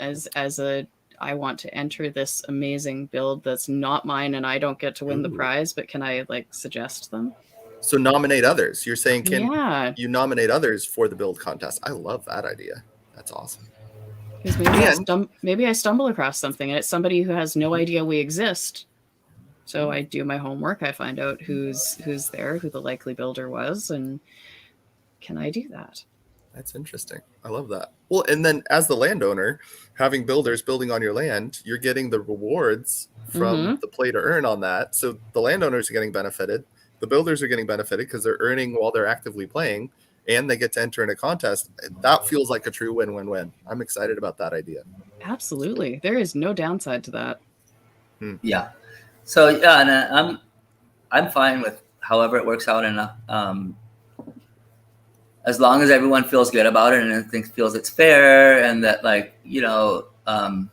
I want to enter this amazing build that's not mine and I don't get to win the prize, but can I like suggest them? So nominate others. You're saying Yeah. you nominate others for the build contest? I love that idea. That's awesome. Because maybe I stumble across something and it's somebody who has no idea we exist. So I do my homework. I find out who's there, who the likely builder was, and can I do that? That's interesting. I love that. Well, and then as the landowner, having builders building on your land, you're getting the rewards from the play to earn on that. So the landowners are getting benefited. The builders are getting benefited because they're earning while they're actively playing, and they get to enter in a contest. That feels like a true win-win-win. I'm excited about that idea. Absolutely. There is no downside to that. Yeah. So yeah, and I'm fine with however it works out, and as long as everyone feels good about it and feels it's fair, and that like and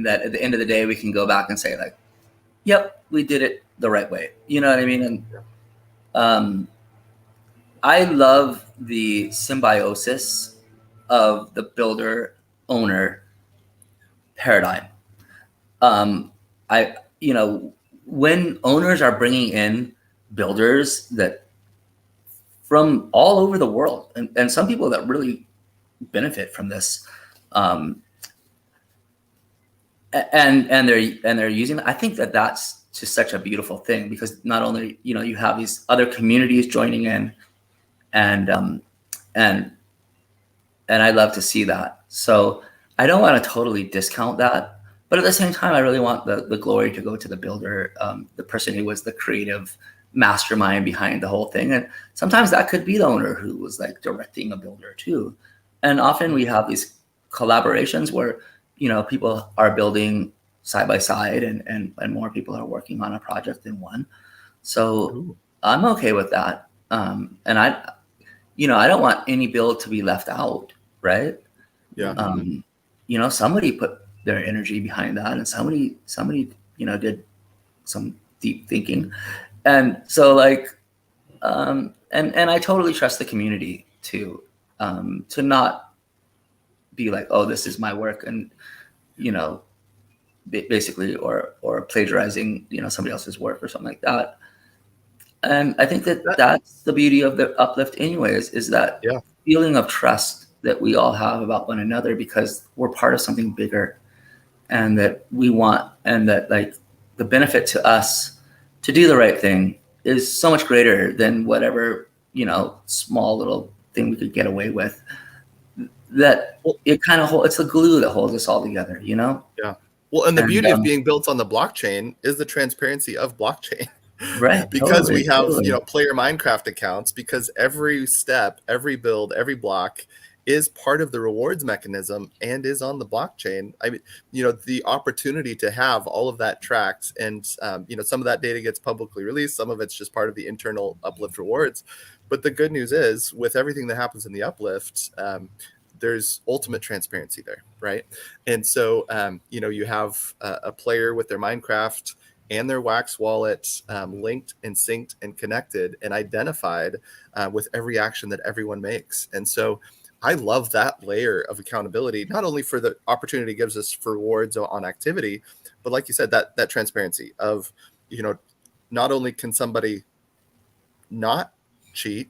that at the end of the day we can go back and say like, yep, we did it the right way. You know what I mean? And I love the symbiosis of the builder owner paradigm. When owners are bringing in builders that from all over the world, and some people that really benefit from this, and they're using it, I think that's just such a beautiful thing, because not only you have these other communities joining in, and I love to see that. So I don't want to totally discount that, but at the same time, I really want the glory to go to the builder, the person who was the creative mastermind behind the whole thing. And sometimes that could be the owner who was like directing a builder too. And often we have these collaborations where people are building side by side, and more people are working on a project than one. So I'm okay with that. And I don't want any build to be left out, right? Yeah. Somebody put their energy behind that, and somebody did some deep thinking. And so like, and I totally trust the community to not be like, oh, this is my work, and basically, or plagiarizing somebody else's work or something like that. And I think that's the beauty of the uplift anyways, is that feeling of trust that we all have about one another, because we're part of something bigger, and that we want, and that like the benefit to us to do the right thing is so much greater than whatever small little thing we could get away with. That it kind of it's the glue that holds us all together. Yeah. Well, and the beauty of being built on the blockchain is the transparency of blockchain. Right. Because we have player Minecraft accounts, because every step, every build, every block is part of the rewards mechanism and is on the blockchain. I mean, the opportunity to have all of that tracked, and some of that data gets publicly released, some of it's just part of the internal uplift rewards. But the good news is, with everything that happens in the uplift, there's ultimate transparency there, right? And so you have a player with their Minecraft and their Wax wallet linked and synced and connected and identified with every action that everyone makes. And so I love that layer of accountability, not only for the opportunity it gives us for rewards on activity, but like you said, that transparency of, not only can somebody not cheat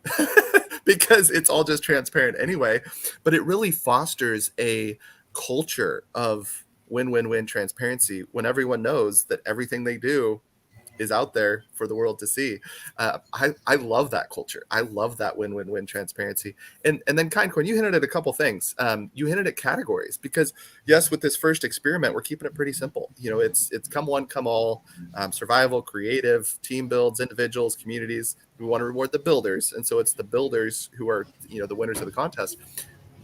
because it's all just transparent anyway, but it really fosters a culture of win-win-win transparency when everyone knows that everything they do is out there for the world to see. I love that culture. I love that win-win-win transparency. And then Kindcorn, you hinted at a couple things. You hinted at categories, because yes, with this first experiment, we're keeping it pretty simple. It's come one, come all, survival, creative, team builds, individuals, communities. We want to reward the builders. And so it's the builders who are, the winners of the contest.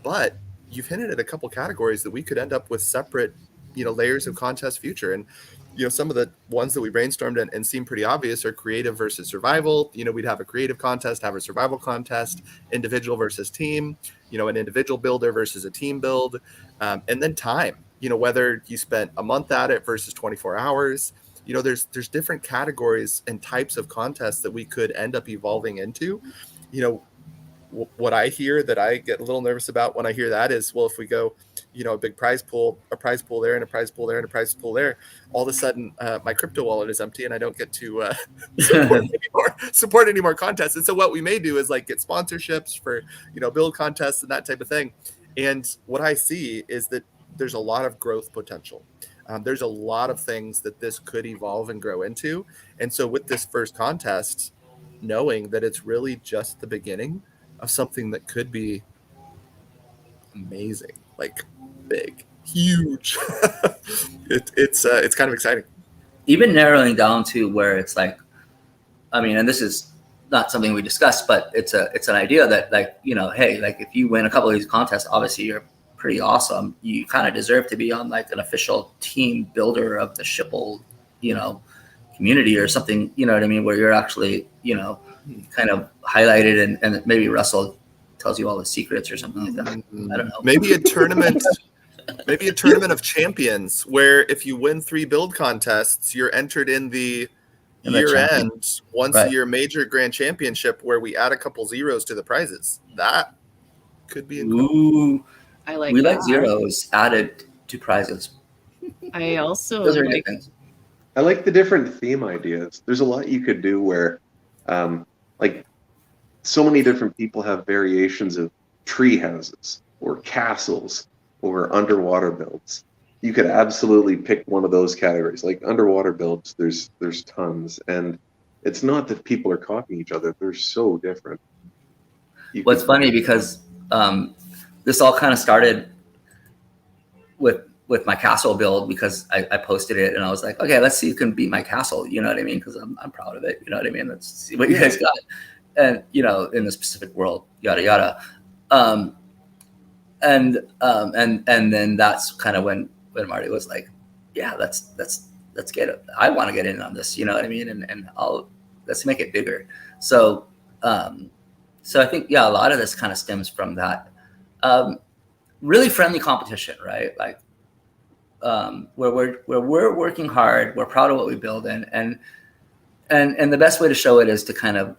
But you've hinted at a couple categories that we could end up with separate, layers of contest future. And some of the ones that we brainstormed and seem pretty obvious are creative versus survival. We'd have a creative contest, have a survival contest, individual versus team, an individual builder versus a team build, and then time, whether you spent a month at it versus 24 hours. There's different categories and types of contests that we could end up evolving into. What I hear that I get a little nervous about when I hear that is, well, if we go, a big prize pool there and a prize pool there and a prize pool there, all of a sudden my crypto wallet is empty and I don't get to support any more contests. And so what we may do is like get sponsorships for, build contests and that type of thing. And what I see is that there's a lot of growth potential. There's a lot of things that this could evolve and grow into. And so with this first contest, knowing that it's really just the beginning of something that could be amazing, like big, huge. It's kind of exciting. Even narrowing down to where it's like, I mean, and this is not something we discussed, but it's an idea that like, hey, like if you win a couple of these contests, obviously you're pretty awesome. You kind of deserve to be on like an official team builder of the Shipple, community or something, you know what I mean? Where you're actually, kind of highlighted and maybe Russell tells you all the secrets or something like that. I don't know. Maybe a tournament, of champions where if you win 3 build contests, you're entered in the year-end once a year major grand championship where we add a couple zeros to the prizes. That could be incredible. Ooh, I like we that. like zeros added to prizes. I also Those are like good things. I like the different theme ideas. There's a lot you could do where, like, so many different people have variations of tree houses or castles or underwater builds. You could absolutely pick one of those categories. Like underwater builds, there's tons, and it's not that people are copying each other. They're so different. What's funny because this all kind of started with my castle build because I posted it and I was like, okay, let's see who can beat my castle. You know what I mean? Because I'm proud of it. You know what I mean? Let's see what you guys got. And, in the specific world, yada, yada. And then that's kind of when Marty was like, yeah, let's get it. I want to get in on this. You know what I mean? And let's make it bigger. So I think, a lot of this kind of stems from that really friendly competition, right? Like, where we're working hard, we're proud of what we build, and the best way to show it is to kind of,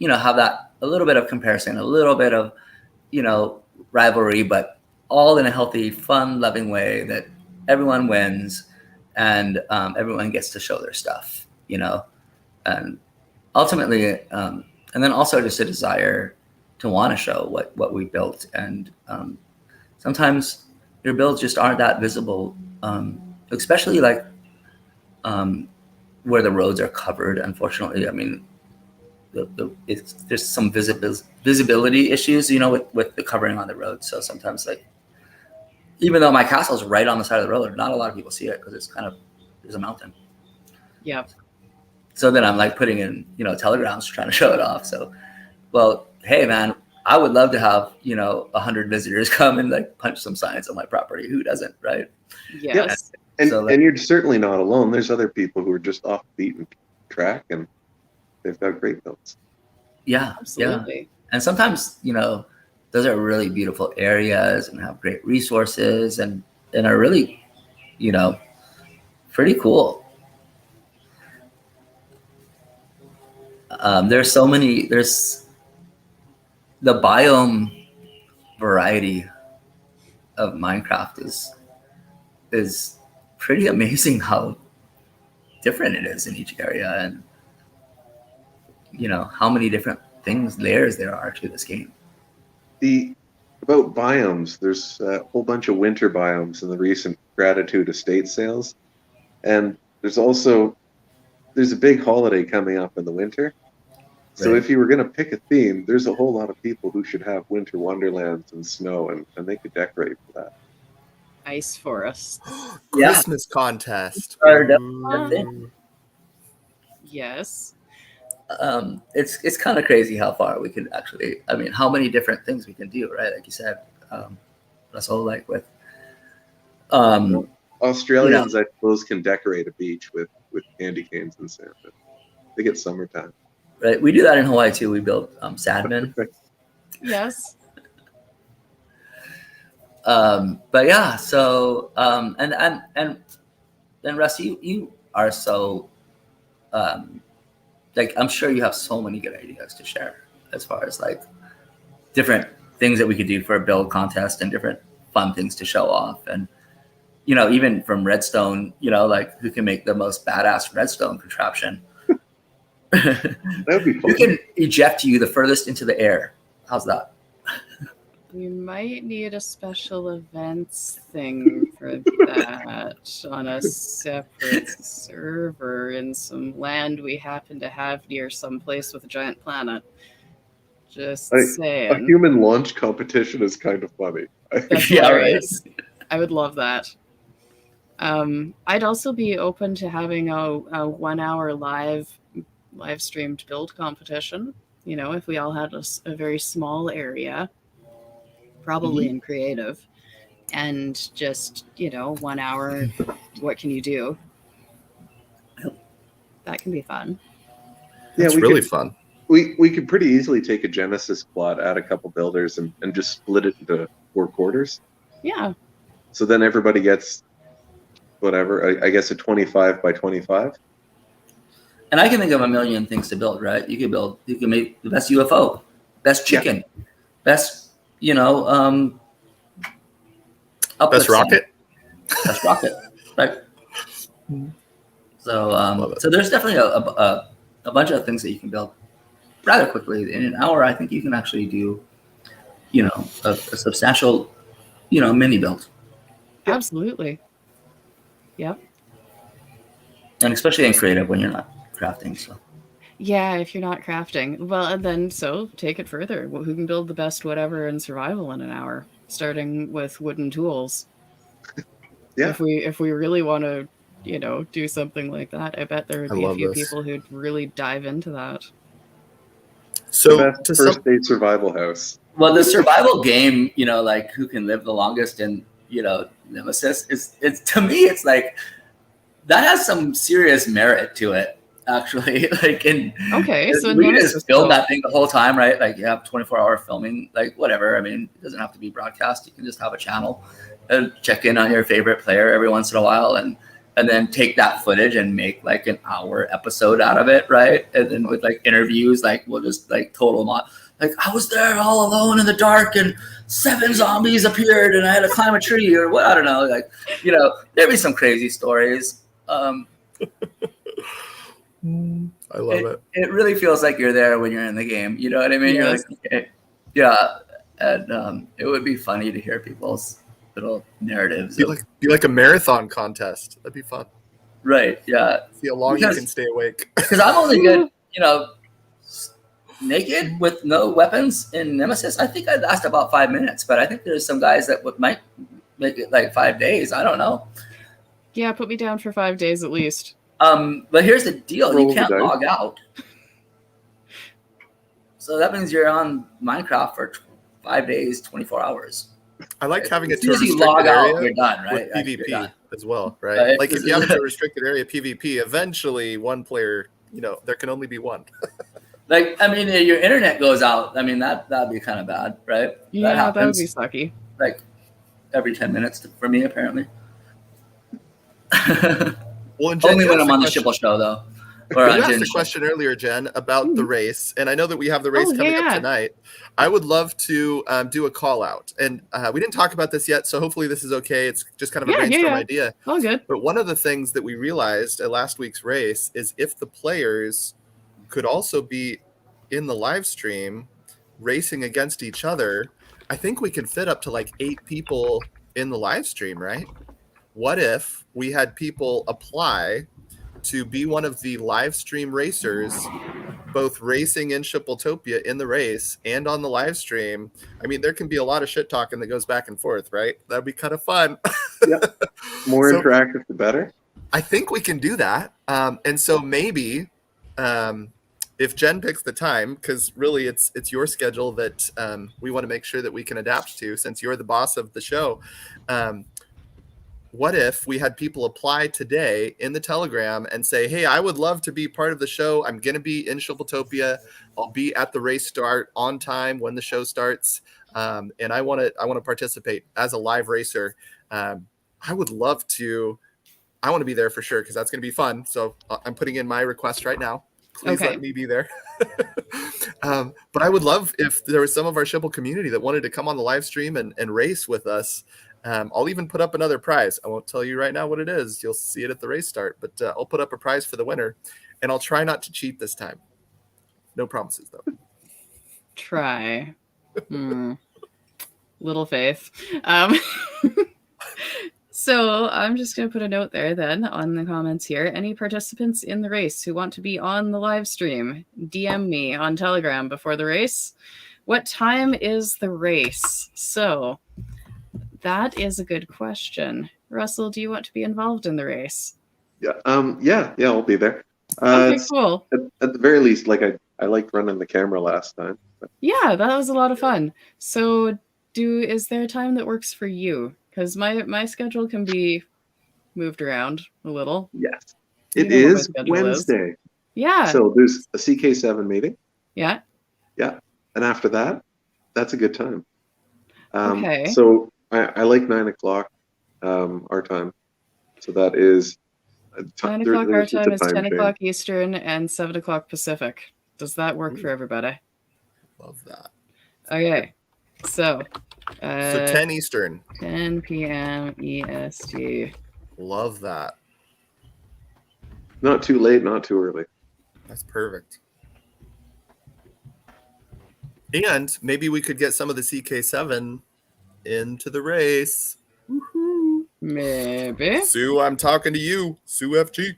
have that a little bit of comparison, a little bit of, rivalry, but all in a healthy, fun, loving way that everyone wins and everyone gets to show their stuff, and ultimately, and then also just a desire to want to show what we built, and sometimes your builds just aren't that visible, especially like where the roads are covered. Unfortunately, I mean, there's some visibility issues, with the covering on the road. So sometimes, like, even though my castle's right on the side of the road, not a lot of people see it because it's kind of, there's a mountain. Yeah. So then I'm like putting in, telegrams trying to show it off. So, well, hey man, I would love to have, 100 visitors come and like punch some signs on my property. Who doesn't, right? Yes. And So you're certainly not alone. There's other people who are just off the beaten track and they've got great builds. Yeah, Absolutely. yeah. And sometimes, those are really beautiful areas and have great resources and are really, pretty cool. There's the biome variety of Minecraft is pretty amazing how different it is in each area, and how many different layers there are to this game. About biomes, there's a whole bunch of winter biomes in the recent Gratitude estate sales, and there's a big holiday coming up in the winter. So Right. if you were going to pick a theme, there's a whole lot of people who should have winter wonderlands and snow, and they could decorate for that. Ice forest. Christmas contest. Yes. It's kind of crazy how far we can actually, I mean, how many different things we can do, right? Like you said, Russell, like with Australians, I suppose, can decorate a beach with candy canes and sand. They get summertime. Right, we do that in Hawaii too. We build sadmen. Yes. But yeah, so and Russ, you are so like, I'm sure you have so many good ideas to share as far as like different things that we could do for a build contest and different fun things to show off. And even from redstone, like who can make the most badass redstone contraption. That would be fun. Who can eject you the furthest into the air? How's that? We might need a special events thing for that on a separate server in some land we happen to have near some place with a giant planet. Just saying. A human launch competition is kind of funny. That's hilarious. Right. I would love that. I'd also be open to having a 1 hour live streamed build competition. If we all had a very small area, probably in creative, and just 1 hour, what can you do? That can be fun. Yeah, it's really fun. We could pretty easily take a Genesis plot, add a couple builders, and just split it into 4 quarters. Yeah. So then everybody gets whatever, I guess a 25 by 25. And I can think of a million things to build, right? You can make the best UFO, best chicken, best, best rocket. Best rocket, right? So there's definitely a bunch of things that you can build rather quickly. In an hour, I think you can actually do, a substantial, mini build. Absolutely. Yep. And especially in creative when you're not crafting. So. Yeah, if you're not crafting. Well, and then take it further. Who can build the best whatever in survival in an hour, starting with wooden tools? Yeah. If we really want to, do something like that, I bet there would be a few people who'd really dive into that. So the best first day survival house. Well, the survival game, like who can live the longest in, Nemesis it's to me, it's like that has some serious merit to it. Actually, like so we just film that thing the whole time, right? Like you have 24-hour filming, like whatever. I mean, it doesn't have to be broadcast. You can just have a channel and check in on your favorite player every once in a while, and then take that footage and make like an hour episode out of it, right? And then with like interviews, like we'll just like total like I was there all alone in the dark and 7 zombies appeared and I had to climb a tree or what, I don't know. Like, there'd be some crazy stories. I love it. It really feels like you're there when you're in the game. You know what I mean? Yes. You're like, okay. Yeah. And it would be funny to hear people's little narratives. Be like a marathon contest. That'd be fun. Right. Yeah. See how long you can stay awake. Because I'm only good, naked with no weapons in Nemesis. I think I'd last about 5 minutes, but I think there's some guys that might make it like 5 days. I don't know. Yeah, put me down for 5 days at least. But here's the deal: you can't log out. So that means you're on Minecraft for 5 days, 24 hours. I like having it to a restricted area. You're done, right? With PvP as well, right? Like if you have it to a restricted area PvP, eventually one player, there can only be one. Like, I mean, your internet goes out. I mean, that'd be kind of bad, right? Yeah, that would be sucky. Like every 10 minutes for me, apparently. Well, Jen, only when I'm on the Shipple show, though. You asked a question earlier, Jen, about the race, and I know that we have the race coming up tonight. I would love to do a call out, and we didn't talk about this yet, so hopefully this is okay. It's just kind of a brainstorm idea. All good. But one of the things that we realized at last week's race is if the players could also be in the live stream racing against each other, I think we could fit up to like 8 people in the live stream, right? What if we had people apply to be one of the live stream racers, both racing in Shippletopia in the race and on the live stream? I mean, there can be a lot of shit talking that goes back and forth, right? That'd be kind of fun. Yep. More interactive, the better. I think we can do that. And so maybe if Jen picks the time, because really it's your schedule that we want to make sure that we can adapt to, since you're the boss of the show. What if we had people apply today in the Telegram and say, hey, I would love to be part of the show. I'm going to be in Shippletopia. I'll be at the race start on time when the show starts. And I want to participate as a live racer. I would love to. I want to be there for sure, because that's going to be fun. So I'm putting in my request right now. Please let me be there. But I would love if there was some of our Shipple community that wanted to come on the live stream and race with us. I'll even put up another prize. I won't tell you right now what it is. You'll see it at the race start. But I'll put up a prize for the winner. And I'll try not to cheat this time. No promises, though. Try. Little faith. So I'm just going to put a note there then on the comments here. Any participants in the race who want to be on the live stream, DM me on Telegram before the race. What time is the race? So that is a good question. Russell, do you want to be involved in the race? Yeah, I'll be there. Okay, cool. At the very least, like I liked running the camera last time. But. Yeah, that was a lot of fun. So is there a time that works for you? Because my schedule can be moved around a little. Yes. It is Wednesday. Yeah. So there's a CK7 meeting. Yeah. Yeah. And after that, that's a good time. Okay. So I like 9 o'clock our time. So that is 9 o'clock our time is 10 o'clock Eastern and 7 o'clock Pacific. Does that work for everybody? Love that. Okay. So 10 Eastern. 10 p.m. EST. Love that. Not too late, not too early. That's perfect. And maybe we could get some of the CK7 into the race. Woohoo. Maybe. Sue, I'm talking to you. Sue FG.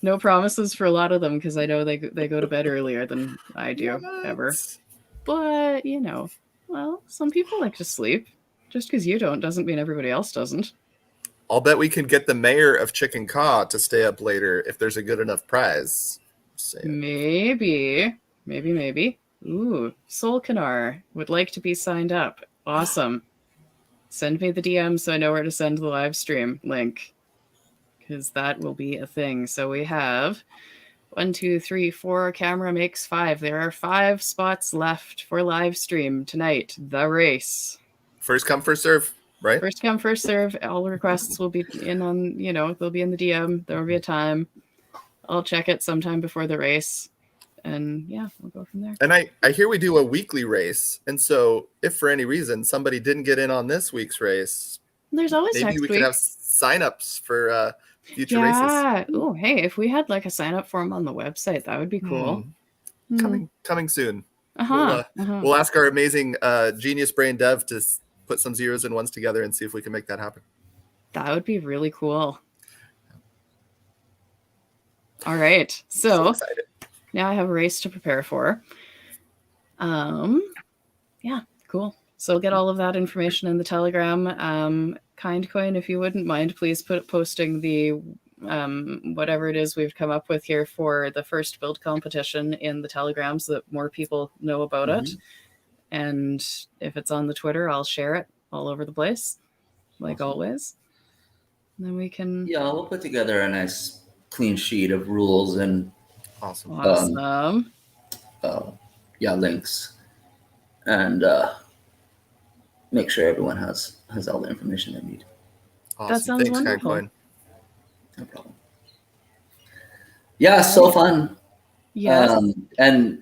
No promises for a lot of them, because I know they go to bed earlier than I do ever. But, well, some people like to sleep. Just because you don't doesn't mean everybody else doesn't. I'll bet we can get the mayor of Chicken Caw to stay up later if there's a good enough prize. Maybe. Ooh, Solkanar would like to be signed up. Awesome. Send me the DM so I know where to send the live stream link, because that will be a thing. So we have 1, 2, 3, 4. Camera makes 5. There are 5 spots left for live stream tonight. The race. First come, first serve, right? First come, first serve. All requests will be in on, they'll be in the DM. There will be a time. I'll check it sometime before the race. And yeah, we'll go from there. And I hear we do a weekly race. And so if for any reason somebody didn't get in on this week's race, there's always maybe next we week. could have signups for future races. Yeah. Oh, hey, if we had like a sign up form on the website, that would be cool. Coming soon. We'll ask our amazing genius brain dev to put some zeros and ones together and see if we can make that happen. That would be really cool. All right. So excited. Now I have a race to prepare for. Yeah, cool. So get all of that information in the Telegram. KindCoin, if you wouldn't mind, please posting the whatever it is we've come up with here for the first build competition in the Telegram so that more people know about it. And if it's on the Twitter, I'll share it all over the place, like always. And then we can... Yeah, we'll put together a nice clean sheet of rules and awesome. Links, and make sure everyone has all the information they need. Awesome. That sounds wonderful. KindCoin. No problem. Yeah, so fun. Yes. And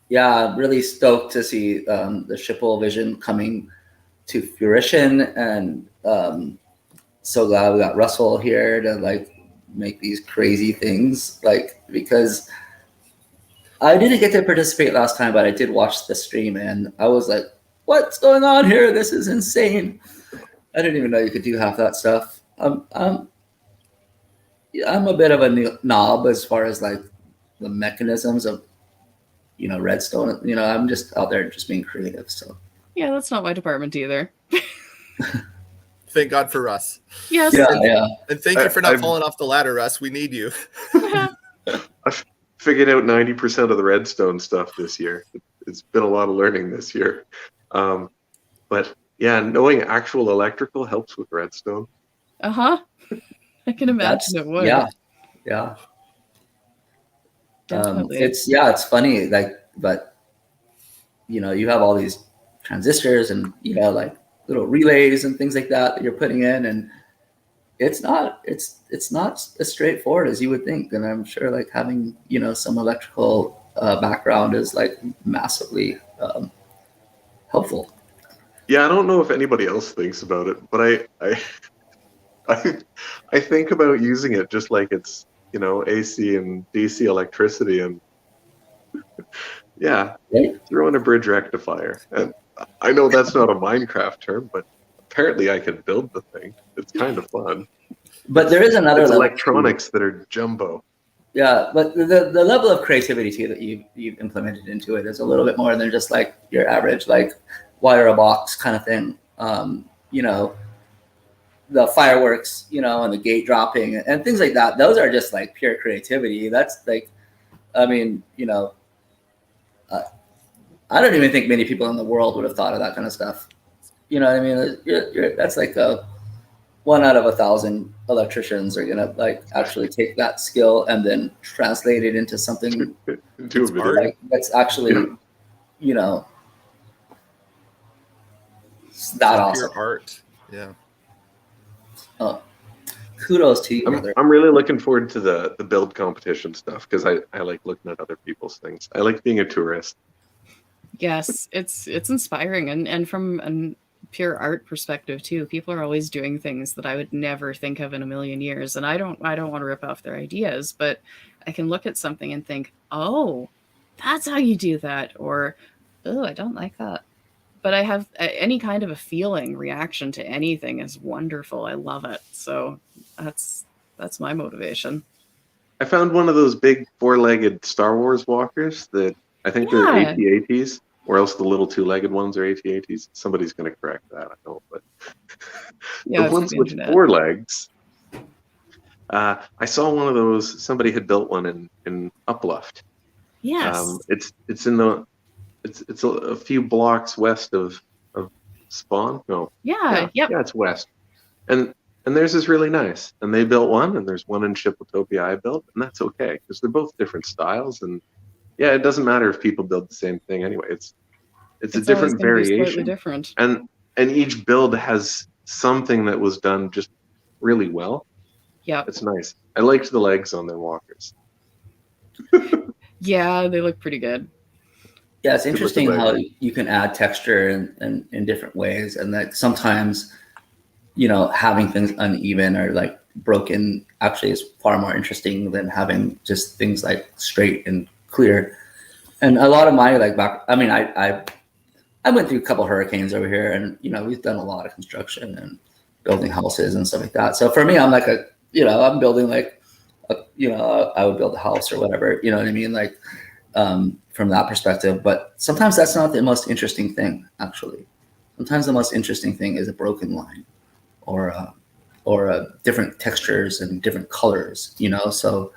yeah, really stoked to see the Shipple vision coming to fruition, and so glad we got Russell here to make these crazy things, because I didn't get to participate last time, but I did watch the stream and I was like, what's going on here? This is insane. I didn't even know you could do half that stuff. I'm a bit of a knob as far as the mechanisms of, redstone. I'm just out there just being creative. So yeah, that's not my department either. Thank God for Russ. Yes. Yeah. And thank you for not falling off the ladder, Russ. We need you. figured out 90% of the redstone stuff this year. It's been a lot of learning this year. But yeah, knowing actual electrical helps with redstone. Uh-huh. I can imagine it would. Yeah. Definitely. It's funny, like, but you have all these transistors and like little relays and things like that you're putting in, and it's not as straightforward as you would think. And I'm sure like having some electrical background is like massively helpful. Yeah, I don't know if anybody else thinks about it, but I think about using it just like it's AC and DC electricity, and yeah, Right? throw in a bridge rectifier. And I know that's not a Minecraft term, but apparently I can build the thing. It's kind of fun. But there is another It's level electronics that are jumbo. Yeah, but the level of creativity too that you've implemented into it is a little bit more than just like your average like wire a box kind of thing. The fireworks, and the gate dropping and things like that. Those are just like pure creativity. That's like, I mean, I don't even think many people in the world would have thought of that kind of stuff. You know what I mean? That's like a 1 out of 1,000 electricians are gonna like actually take that skill and then translate it into something Into a video. like that's actually, that awesome. Pure art. Yeah. Oh, kudos to you, brother. I'm really looking forward to the build competition stuff because I like looking at other people's things. I like being a tourist. Yes, it's inspiring, and from a pure art perspective too. People are always doing things that I would never think of in a million years, and I don't want to rip off their ideas, but I can look at something and think, oh, that's how you do that, or oh, I don't like that. But I have any kind of a feeling reaction to anything is wonderful. I love it. So that's my motivation. I found one of those big 4-legged Star Wars walkers that I think they're AT-ATs, or else the little 2-legged ones are AT-ATs. Somebody's going to correct that, I know. But yeah, the ones with 4 legs, I saw one of those. Somebody had built one in Upluft. Yes. It's in the it's a few blocks west of Spawn. No. Yeah. Yeah, it's west. And theirs is really nice. And they built one, and there's one in Shippletopia I built, and that's okay because they're both different styles. And yeah, it doesn't matter if people build the same thing anyway. It's a different variation. Slightly different. And each build has something that was done just really well. Yeah. It's nice. I liked the legs on their walkers. Yeah, they look pretty good. Yeah, it's interesting how you can add texture in different ways, and that sometimes, having things uneven or like broken actually is far more interesting than having just things like straight and clear. And a lot of my I went through a couple hurricanes over here, and we've done a lot of construction and building houses and stuff like that. So for me, I'm like I'm building like I would build a house or whatever, you know what I mean? Like, from that perspective, but sometimes that's not the most interesting thing, actually. Sometimes the most interesting thing is a broken line or different textures and different colors, So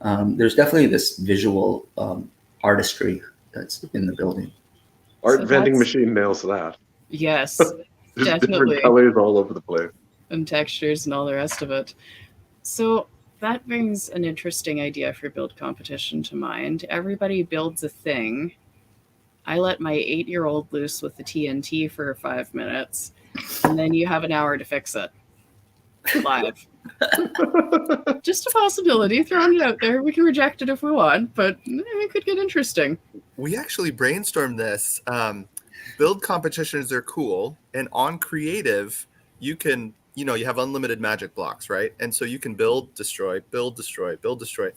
there's definitely this visual artistry that's in the building. Art vending machine nails that. Yes, Just definitely. different colors all over the place. And textures and all the rest of it. So that brings an interesting idea for build competition to mind. Everybody builds a thing. I let my 8-year-old loose with the TNT for 5 minutes, and then you have an hour to fix it. Live. Just a possibility, throwing it out there. We can reject it if we want, but it could get interesting. We actually brainstormed this. Build competitions are cool, and on creative, you can, you have unlimited magic blocks, right? And so you can build, destroy, build, destroy, build, destroy.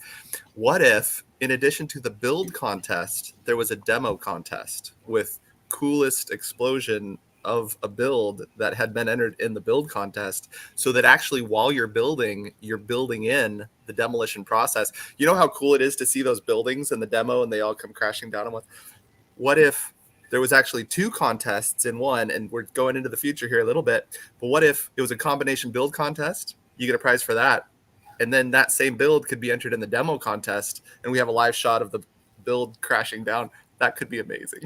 What if, in addition to the build contest, there was a demo contest with coolest explosion of a build that had been entered in the build contest, so that actually while you're building in the demolition process. You know how cool it is to see those buildings in the demo and they all come crashing down on one? What if there was actually 2 contests in one, and we're going into the future here a little bit, but what if it was a combination build contest? You get a prize for that. and then that same build could be entered in the demo contest, and we have a live shot of the build crashing down. That could be amazing.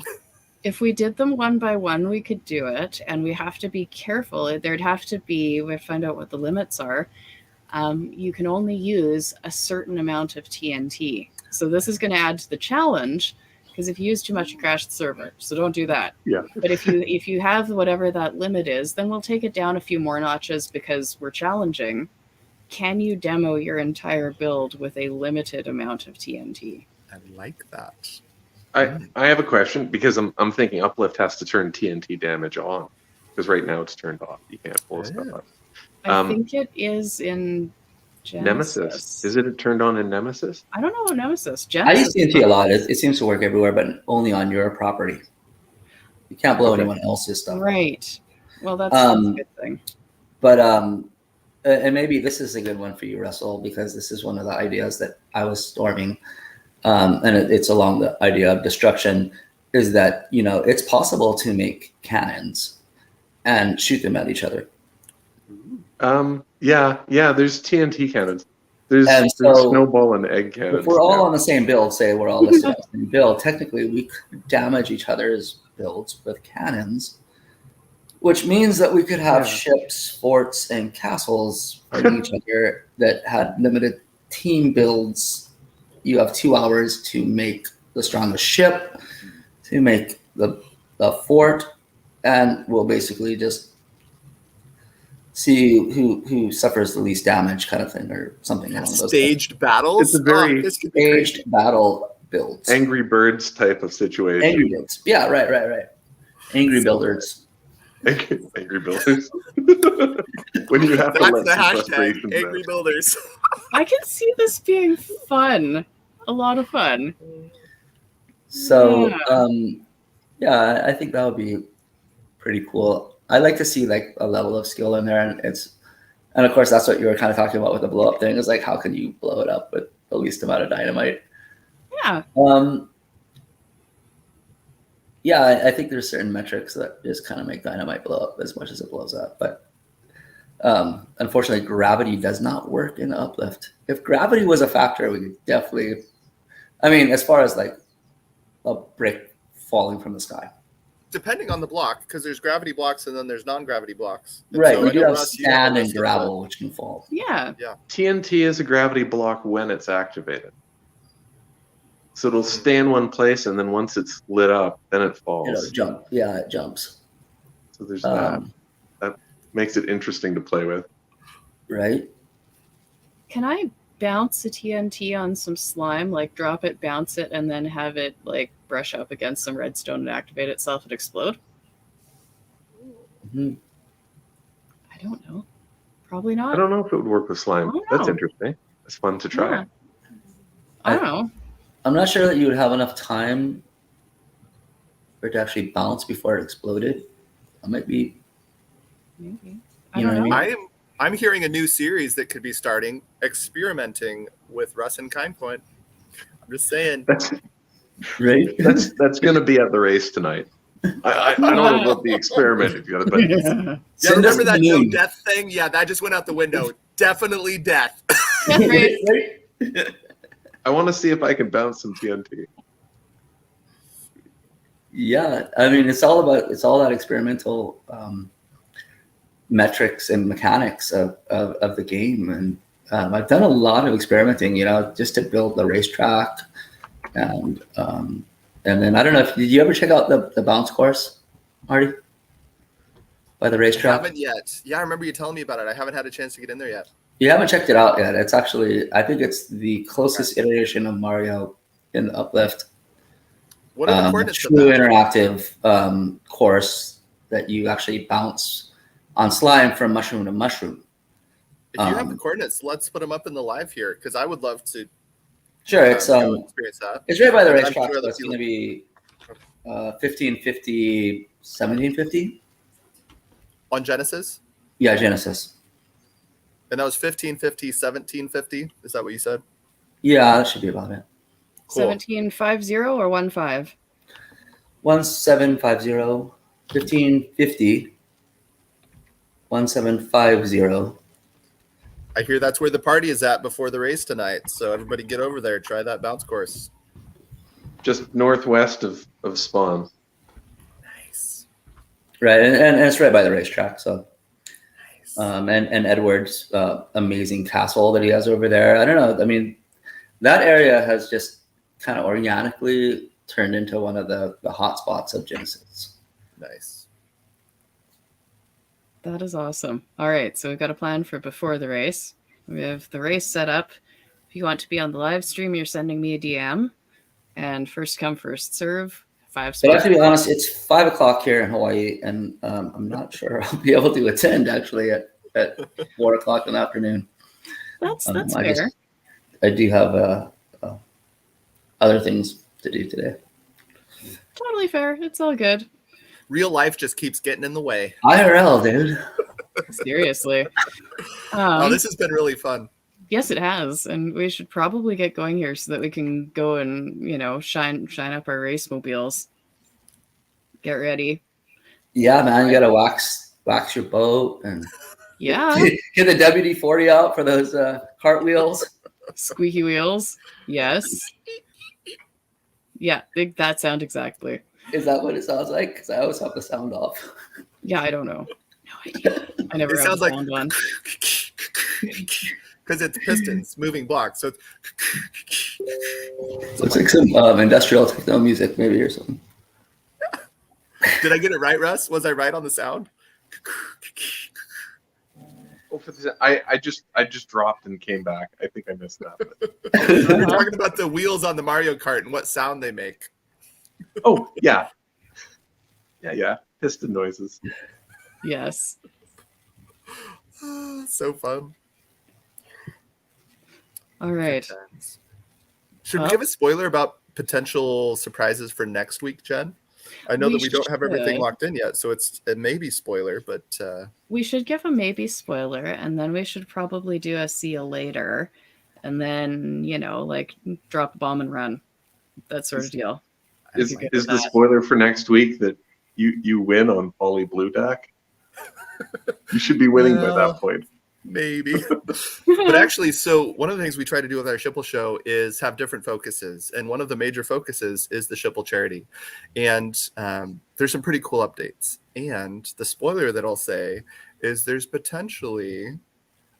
If we did them one by one, we could do it, and we have to be careful. There'd have to be, we have to find out what the limits are. You can only use a certain amount of TNT. So this is going to add to the challenge, because if you use too much, you crash the server. So don't do that. Yeah. But if you have whatever that limit is, then we'll take it down a few more notches because we're challenging. Can you demo your entire build with a limited amount of TNT? I like that. I have a question because I'm thinking Uplift has to turn TNT damage on because right now it's turned off. You can't pull stuff up. I think it is in Genesis. Nemesis. Is it turned on in Nemesis? I don't know what Nemesis. I Genesis. use TNT a lot. It seems to work everywhere, but only on your property. You can't blow anyone else's stuff. Right. Well, that's a good thing. But and maybe this is a good one for you, Russell, because this is one of the ideas that I was storming, and it's along the idea of destruction. Is that it's possible to make cannons and shoot them at each other. Yeah. There's TNT cannons. There's so snowball and egg cannons. If we're all on the same build, say we're all listed on the same build, technically we could damage each other's builds with cannons, which means that we could have ships, forts, and castles fighting each other that had limited team builds. You have 2 hours to make the strongest ship, to make the fort, and we'll basically just see who suffers the least damage, kind of thing, or something along those Staged battles. It's a very staged battle builds. Angry Birds type of situation. Angry Birds. Yeah, right. Angry Builders. Angry Builders. When you have to That's let the some hashtag. frustrations Angry out. Builders. I can see this being fun. A lot of fun. So, I think that would be pretty cool. I like to see like a level of skill in there, and of course that's what you were kind of talking about with the blow up thing. Is like how can you blow it up with the least amount of dynamite? Yeah. I think there's certain metrics that just kind of make dynamite blow up as much as it blows up, but unfortunately, gravity does not work in Uplift. If gravity was a factor, we could definitely. I mean, as far as like a brick falling from the sky. Depending on the block, because there's gravity blocks and then there's non-gravity blocks. And right, so we I do know have Russ, you have a sand and list of gravel, which can fall. Yeah. TNT is a gravity block when it's activated. So it'll stay in one place, and then once it's lit up, then it falls. It'll jump. Yeah, it jumps. So there's that. That makes it interesting to play with. Right. Can I bounce a TNT on some slime, like drop it, bounce it, and then have it like brush up against some redstone and activate itself and explode? Mm-hmm. I don't know. Probably not. I don't know if it would work with slime. That's interesting. It's fun to try. Yeah. I don't know. I'm not sure that you would have enough time for it to actually bounce before it exploded. I might be. Maybe. You know what I mean? I'm hearing a new series that could be starting, experimenting with Russ and Kindpoint. I'm just saying. Right. That's going to be at the race tonight. I don't know about the experiment if you got it, but Yeah, remember that no death thing? Yeah, that just went out the window. Definitely death. Right. I want to see if I can bounce some TNT. Yeah, I mean, it's all that experimental metrics and mechanics of the game, and I've done a lot of experimenting, just to build the racetrack, and then I don't know if did you ever check out the bounce course, Marty, by the racetrack? I haven't yet. Yeah, I remember you telling me about it. I haven't had a chance to get in there yet. You haven't checked it out yet. It's actually, I think it's the closest iteration of Mario in Uplift. What are the coordinates of true that? interactive course that you actually bounce on slime from mushroom to mushroom. If you have the coordinates, let's put them up in the live here, because I would love to. Sure, it's experience that. It's right by the And I'm racetrack, sure so it's going to be 1550, 1750. On Genesis? Yeah, Genesis. And that was 1550, 1750. Is that what you said? Yeah, that should be about it. Cool. 1750 or 15? 1750, 1550, 1750, I hear that's where the party is at before the race tonight. So everybody get over there. Try that bounce course. Just northwest of Spawn. Nice. Right, and it's right by the racetrack. So, Nice. and Edward's amazing castle that he has over there. I don't know. I mean, that area has just kind of organically turned into one of the hot spots of Genesis. Nice. That is awesome. All right, so we've got a plan for before the race. We have the race set up. If you want to be on the live stream, you're sending me a DM, and first come, first serve. 5 spots. But to be honest, it's 5 o'clock here in Hawaii, and I'm not sure I'll be able to attend actually at 4 o'clock in the afternoon. That's fair. I do have other things to do today. Totally fair. It's all good. Real life just keeps getting in the way. IRL, dude. Seriously. Oh, this has been really fun. Yes, it has, and we should probably get going here so that we can go and shine up our race mobiles. Get ready. Yeah, man, you gotta wax your boat and Yeah. get the WD-40 out for those cartwheels. Squeaky wheels. Yes. Yeah, that sound exactly. Is that what it sounds like? Because I always have the sound off. Yeah, I don't know. No idea. I never It have sounds the like sound on. because it's pistons moving blocks. So Looks like some industrial techno music, maybe, or something. did I get it right, Russ? Was I right on the sound? Oh, I just dropped and came back. I think I missed that. We were talking about the wheels on the Mario Kart and what sound they make. Oh yeah, yeah. Piston noises. Yes. So fun. All right. Should we give a spoiler about potential surprises for next week, Jen? I know that we don't have everything should. locked in yet, so it may be spoiler, but We should give a maybe spoiler, and then we should probably do a see you later, and then drop a bomb and run, that sort of deal. Is the spoiler for next week that you win on Poly Blue Deck? You should be winning by that point. Maybe. But actually, so one of the things we try to do with our Shipple show is have different focuses. And one of the major focuses is the Shipple charity. And there's some pretty cool updates. And the spoiler that I'll say is there's potentially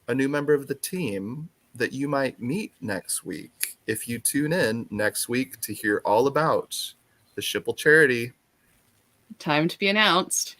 a new member of the team that you might meet next week if you tune in next week to hear all about the Shipple charity. Time to be announced.